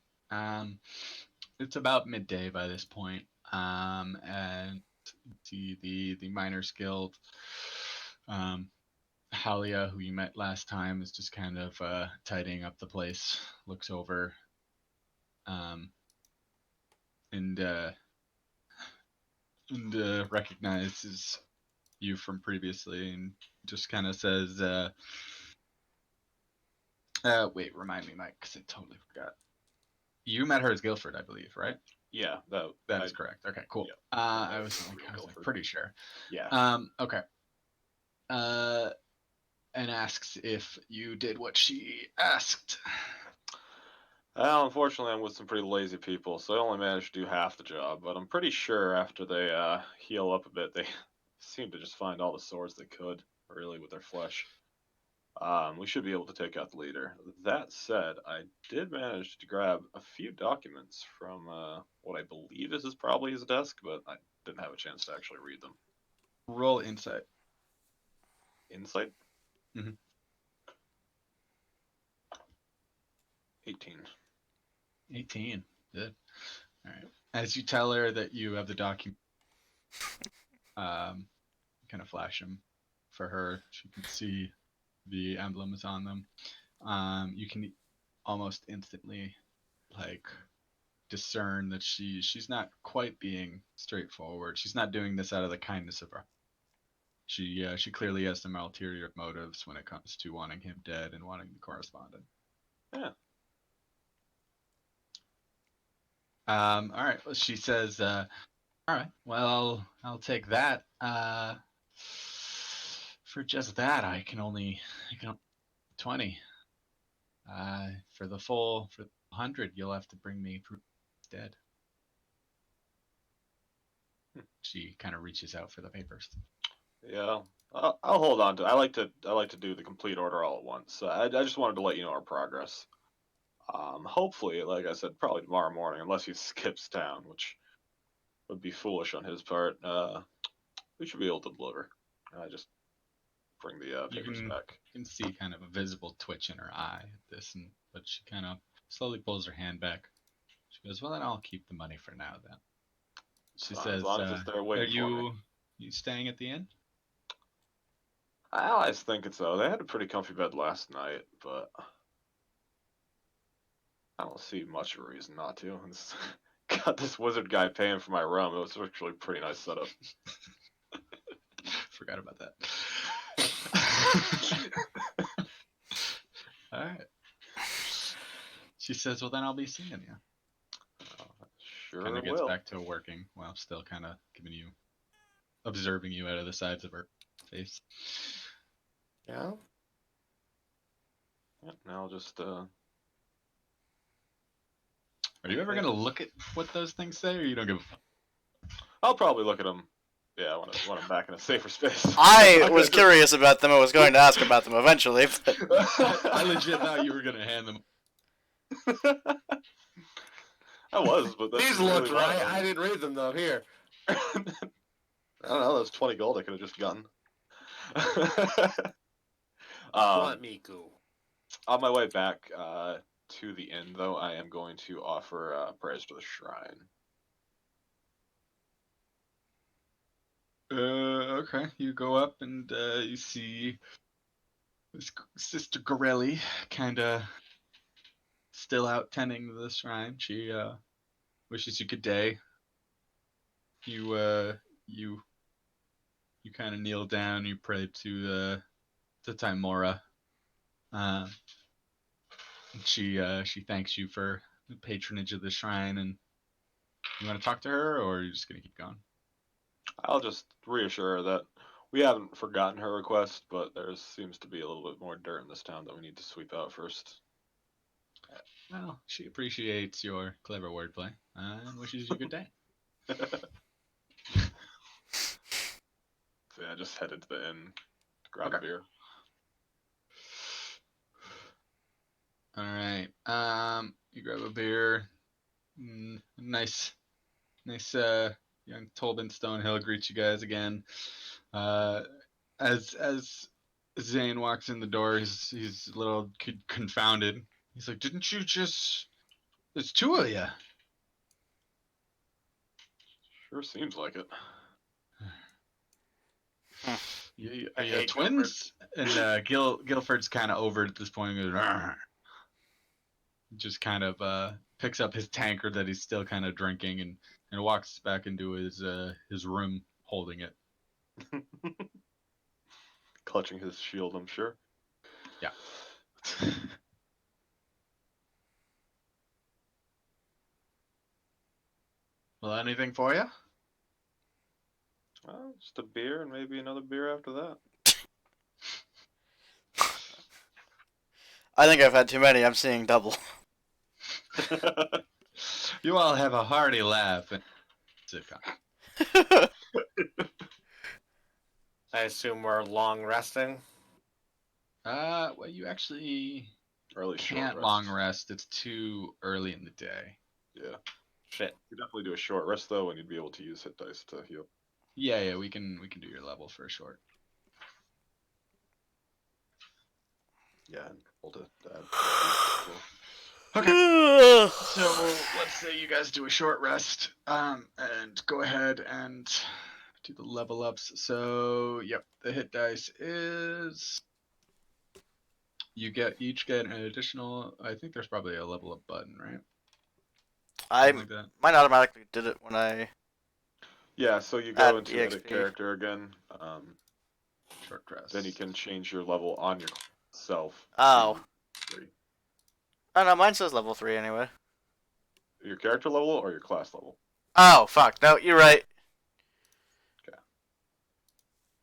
It's about midday by this point. And see the Miners Guild. Halia, who you met last time, is just kind of tidying up the place. Looks over, and recognizes you from previously, and just kind of says, "Wait, remind me, Mike, because I totally forgot. You met her as Guilford, I believe, right?" Yeah, That is correct. Okay, cool. yeah. I was like Guilford. pretty sure. Yeah. Okay. And asks if you did what she asked. Well, unfortunately, I'm with some pretty lazy people, so I only managed to do half the job. But I'm pretty sure after they heal up a bit, they seem to just find all the swords they could, really, with their flesh. We should be able to take out the leader. That said, I did manage to grab a few documents from what I believe is probably his desk, but I didn't have a chance to actually read them. Roll insight. Insight? Mhm. 18. 18. Good. All right. As you tell her that you have the document, kind of flash them for her. She can see the emblems on them. You can almost instantly like discern that she's not quite being straightforward. She's not doing this out of the kindness of her. She clearly has some ulterior motives when it comes to wanting him dead and wanting the correspondent. Yeah. All right. Well, she says, "All right. Well, I'll take that. For just that, I can only 20. For the full 100, you'll have to bring me proof he's dead." She kind of reaches out for the papers. Yeah. I'll hold on to. I like to do the complete order all at once. I just wanted to let you know our progress. Hopefully, like I said, probably tomorrow morning, unless he skips town, which would be foolish on his part. We should be able to deliver. I just bring the papers back. You can see kind of a visible twitch in her eye at this, but she kind of slowly pulls her hand back. She goes, "Well, then I'll keep the money for now, then." She says, as long as it's there waiting "Are for me. you staying at the inn?" I was thinking so. They had a pretty comfy bed last night, but I don't see much of a reason not to. It's got this wizard guy paying for my rum. It was actually a pretty nice setup. Forgot about that. All right. She says, "Well, then I'll be seeing you." Sure Kind of gets will. back to working while still kind of observing you out of the sides of her face. Yeah. Yeah, now I'll just Are you ever gonna look at what those things say, or you don't give a fuck? I'll probably look at them. Yeah, when I'm back in a safer space. I was curious about them. I was going to ask about them eventually. But... I legit thought you were gonna hand them. I was, but that's These really looked right. loud. I didn't read them though. Here. I don't know. That's 20 gold I could have just gotten. What, Miku? On my way back to the inn, though, I am going to offer prayers to the shrine. Okay. You go up and you see Sister Gorelli kind of still out tending the shrine. She wishes you good day. You kind of kneel down. You pray to Timora. She thanks you for the patronage of the shrine. And you want to talk to her, or are you just gonna keep going? I'll just reassure her that we haven't forgotten her request, but there seems to be a little bit more dirt in this town that we need to sweep out first. Well, she appreciates your clever wordplay and wishes you a good day. So yeah, I just headed to the inn to grab a beer. All right. You grab a beer. Nice, young Tolbin Stonehill greets you guys again. As Zane walks in the door, he's a little confounded. He's like, "Didn't you just? There's two of you." Sure seems like it. Are you twins? And Guilford's kind of over at this point. And goes, "Arr." Just kind of picks up his tankard that he's still kind of drinking and walks back into his room holding it. Clutching his shield, I'm sure. Yeah. Well, anything for you? Well, just a beer and maybe another beer after that. I think I've had too many. I'm seeing double. You all have a hearty laugh. Sitcom. I assume we're long resting. Well, you actually Early can't short long rest. rest. It's too early in the day. Yeah. Shit. You definitely do a short rest though, and you'd be able to use hit dice to heal. Yeah, we can do your level for a short. Yeah, and roll to add. Okay. So let's say you guys do a short rest, and go ahead and do the level ups. So yep, the hit dice is you each get an additional. I think there's probably a level up button, right? I Like that. mine automatically did it when I. Yeah, so you Add go into edit EXP. character again. Short rest. Then you can change your level on yourself. Oh. to 3. Oh no, mine says level 3 anyway. Your character level or your class level? Oh fuck! No, you're right.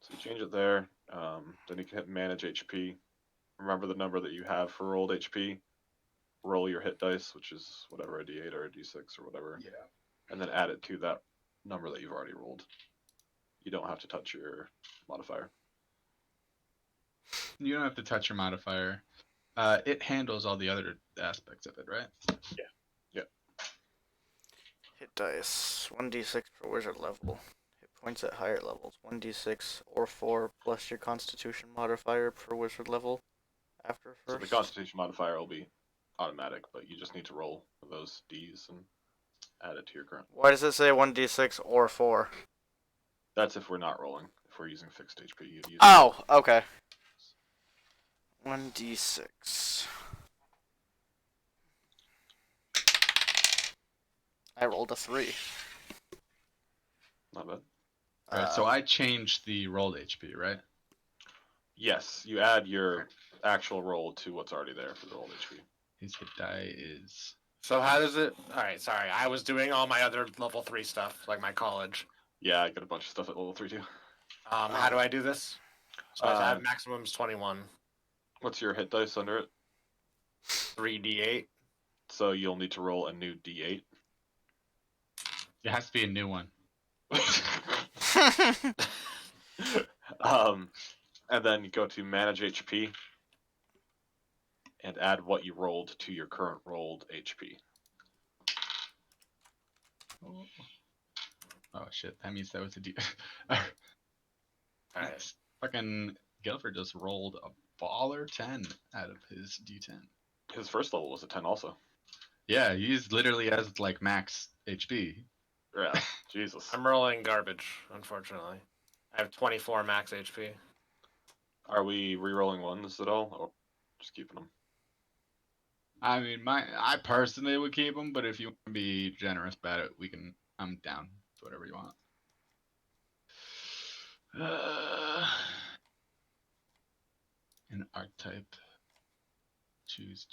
So you change it there. Then you can hit manage HP. Remember the number that you have for rolled HP. Roll your hit dice, which is whatever, a D8 or a D6 or whatever. Yeah. And then add it to that number that you've already rolled. You don't have to touch your modifier. You don't have to touch your modifier. It handles all the other aspects of it, right? Yeah. Hit dice 1d6 per wizard level. Hit points at higher levels 1d6 or 4 plus your Constitution modifier per wizard level. After So first. the Constitution modifier will be automatic, but you just need to roll those Ds and add it to your current. Why does it say 1d6 or 4? That's if we're not rolling. If we're using fixed HP, you'd use. Oh, okay. 1d6. I rolled a 3. Not bad. Alright, so I changed the rolled HP, right? Yes, you add your actual roll to what's already there for the rolled HP. His hit die is... So how does it? All right, sorry. I was doing all my other level 3 stuff, like my college. Yeah, I got a bunch of stuff at level 3 too. How do I do this? So I have maximum's 21. What's your hit dice under it? 3d8. So you'll need to roll a new d8. It has to be a new one. And then you go to manage HP and add what you rolled to your current rolled HP. Oh shit, that means that was a D. All right. Fucking Guilford just rolled a baller 10 out of his D10. His first level was a 10 also. Yeah, he's literally has like max HP. Yeah, Jesus. I'm rolling garbage, unfortunately. I have 24 max HP. Are we re-rolling ones at all, or just keeping them? I mean, I personally would keep him, but if you want to be generous about it, we can. I'm down to whatever you want. An archetype. Choose.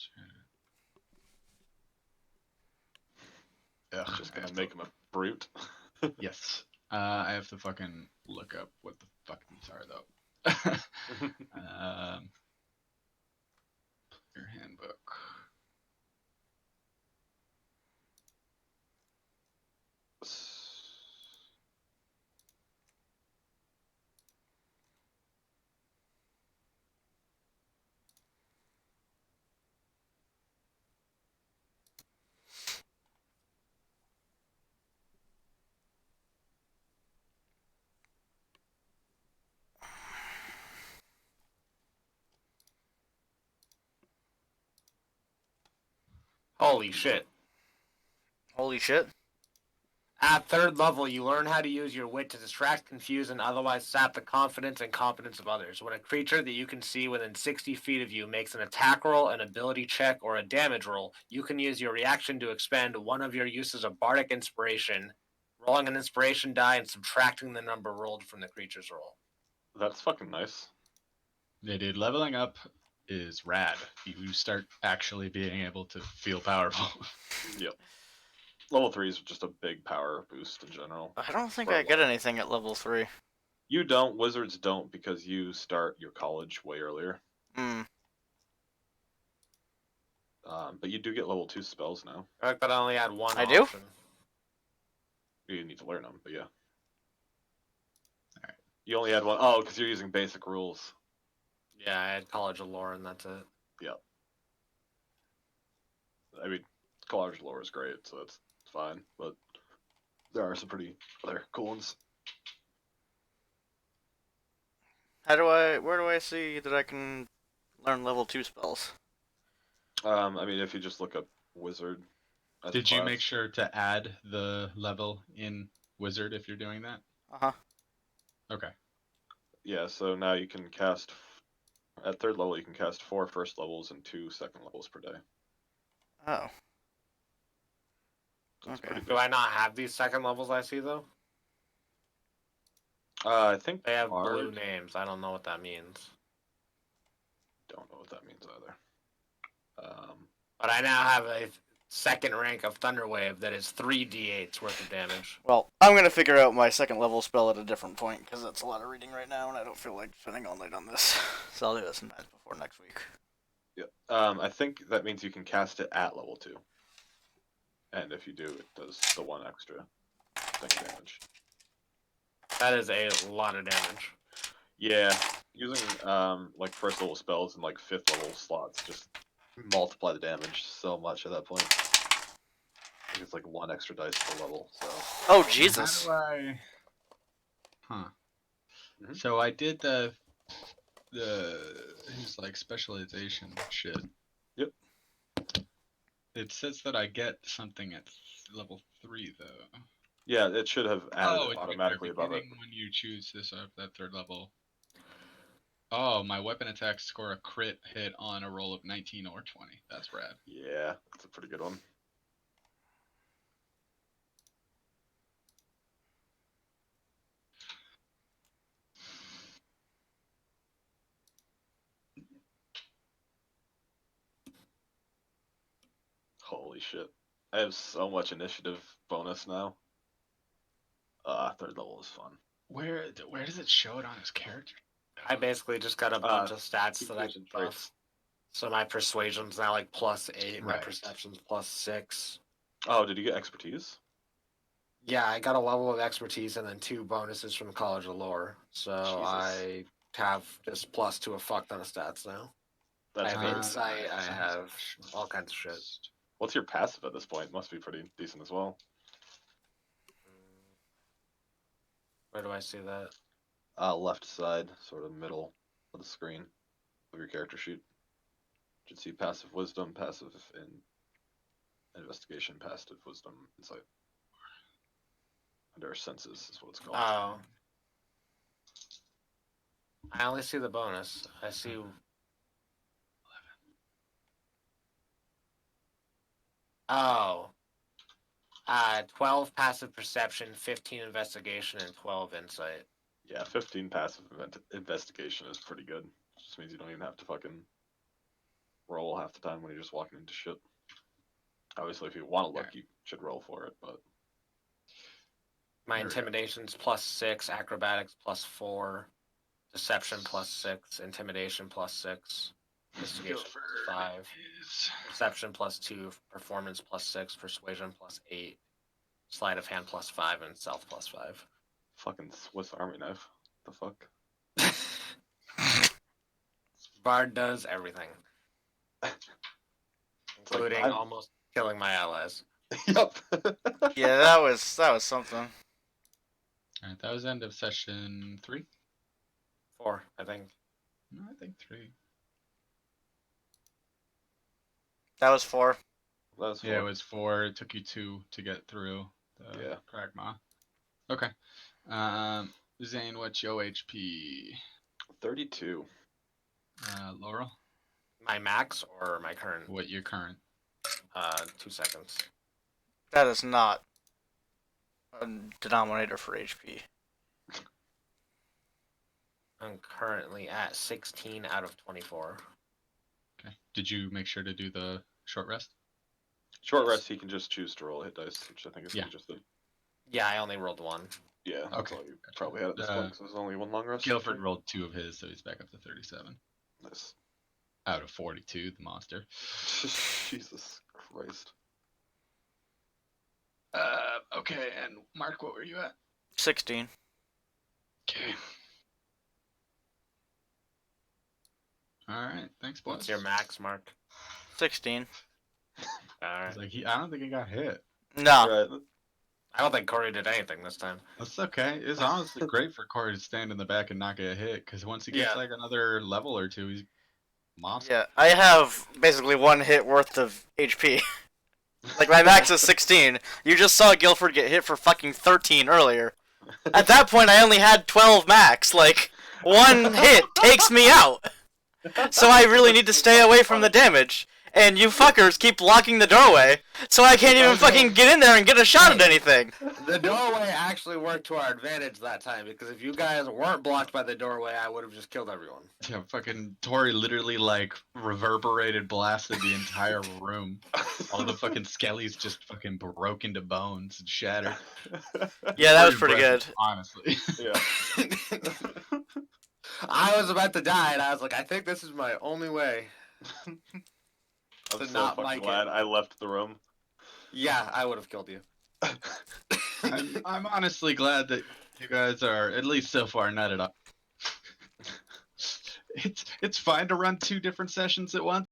Ugh, Just gonna make him a brute. Yes. I have to fucking look up what the fuck these are though. Player handbook. Holy shit. Holy shit. At 3rd level, you learn how to use your wit to distract, confuse, and otherwise sap the confidence and competence of others. When a creature that you can see within 60 feet of you makes an attack roll, an ability check, or a damage roll, you can use your reaction to expend one of your uses of Bardic Inspiration, rolling an inspiration die and subtracting the number rolled from the creature's roll. That's fucking nice. Yeah, dude, leveling up is rad. You start actually being able to feel powerful. Yep. Level 3 is just a big power boost in general. I don't think I get anything at level 3. You don't. Wizards don't because you start your college way earlier. But you do get level 2 spells now. I think that I only had one I option. do? You need to learn them, but yeah. Alright. You only had one. Oh, because you're using basic rules. Yeah, I had College of Lore and that's it. Yep. I mean, college lore is great, so it's fine. But there are some pretty other cool ones. Where do I see that I can learn level 2 spells? I mean, if you just look up wizard. As Did you make sure to add the level in wizard if you're doing that? Uh-huh. Okay. Yeah, so now you can cast at 3rd level. You can cast 4 first levels and 2 second levels per day. Oh. So it's Okay. pretty good. Do I not have these 2nd levels I see, though? I think They have Bard- blue names. I don't know what that means. Don't know what that means either. But I now have a 2nd rank of Thunderwave that is 3d8s worth of damage. Well, I'm going to figure out my 2nd level spell at a different point, because that's a lot of reading right now, and I don't feel like spending all night on this. So I'll do this sometime before next week. Yeah. I think that means you can cast it at level 2. And if you do, it does the 1 extra thing damage. That is a lot of damage. Yeah, using like 1st level spells and like 5th level slots just multiply the damage so much at that point. I think it's like 1 extra dice per level. So. Oh Jesus! How do I... Huh. Mm-hmm. So I did his like specialization shit. Yep. It says that I get something at level 3 though. Yeah, it should have added Oh, it automatically above it. when you choose this up that 3rd level. Oh, my weapon attacks score a crit hit on a roll of 19 or 20. That's rad. Yeah, that's a pretty good one. Holy shit. I have so much initiative bonus now. Third level is fun. Where does it show it on his character? I basically just got a bunch of stats that I Persuasion can buff. traits. So my persuasion's now like +8, my Right. perception's +6. Oh, did you get expertise? Yeah, I got a level of expertise and then 2 bonuses from College of Lore. So Jesus. I have just +2 a fuck ton of stats now. That's I have good. insight, I have all kinds of shit. What's your passive at this point? Must be pretty decent as well. Where do I see that? Left side, sort of middle of the screen of your character sheet. You should see passive wisdom, passive investigation, passive wisdom, insight. Under senses is what it's called. Oh. I only see the bonus. I see. Oh. 12 passive perception, 15 investigation, and 12 insight. Yeah, 15 passive investigation is pretty good. Just means you don't even have to fucking roll half the time when you're just walking into shit. Obviously, if you want to look, you should roll for it, but... My intimidation's +6, acrobatics +4, deception +6, intimidation +6, investigation +5, perception +2, performance +6, persuasion +8, sleight of hand +5, and stealth +5. Fucking Swiss Army knife. The fuck? Bard does everything, including I'm- almost killing my allies. Yep. Yeah, that was something. Alright, that was end of session 3. 4, I think. No, I think 3. That was 4. That's Yeah, it was 4. It took you 2 to get through the Yeah. Kragma. Okay. Zane, what's your HP? 32. Laurel, My max or my current? what your current? 2 seconds. That is not a denominator for HP. I'm currently at 16 out of 24. Okay. Did you make sure to do the short rest? Short Yes. rest, he can just choose to roll a hit dice, which I think is what Yeah. he just did. Yeah, I only rolled 1. Yeah, that's Okay. all you probably had at this point, because there's only one long rest. Guilford rolled 2 of his, so he's back up to 37. Nice. Out of 42, the monster. Jesus Christ. Okay, and Mark, what were you at? 16. Okay. Alright, thanks, boys. What's your max, Mark? 16. Alright. Like I don't think he got hit. No. Right. I don't think Corey did anything this time. That's okay. It's honestly great for Corey to stand in the back and not get hit, because once he gets Yeah. like another level or 2, he's monster. Yeah, I have basically 1 hit worth of HP. Like, my max is 16. You just saw Guilford get hit for fucking 13 earlier. At that point, I only had 12 max. Like, 1 hit takes me out. So I really need to stay away from the damage. And you fuckers keep blocking the doorway, so I can't even fucking get in there and get a shot at anything. The doorway actually worked to our advantage that time, because if you guys weren't blocked by the doorway, I would have just killed everyone. Yeah, fucking Tori literally like reverberated, blasted the entire room. All the fucking skellies just fucking broke into bones and shattered. Yeah, that was Pretty pretty good. impressive, honestly. Yeah. I was about to die, and I was like, I think this is my only way. I'm To so not fucking like glad it. I left the room. Yeah, I would have killed you. I'm honestly glad that you guys are at least so far nutted up. It's fine to run 2 different sessions at once.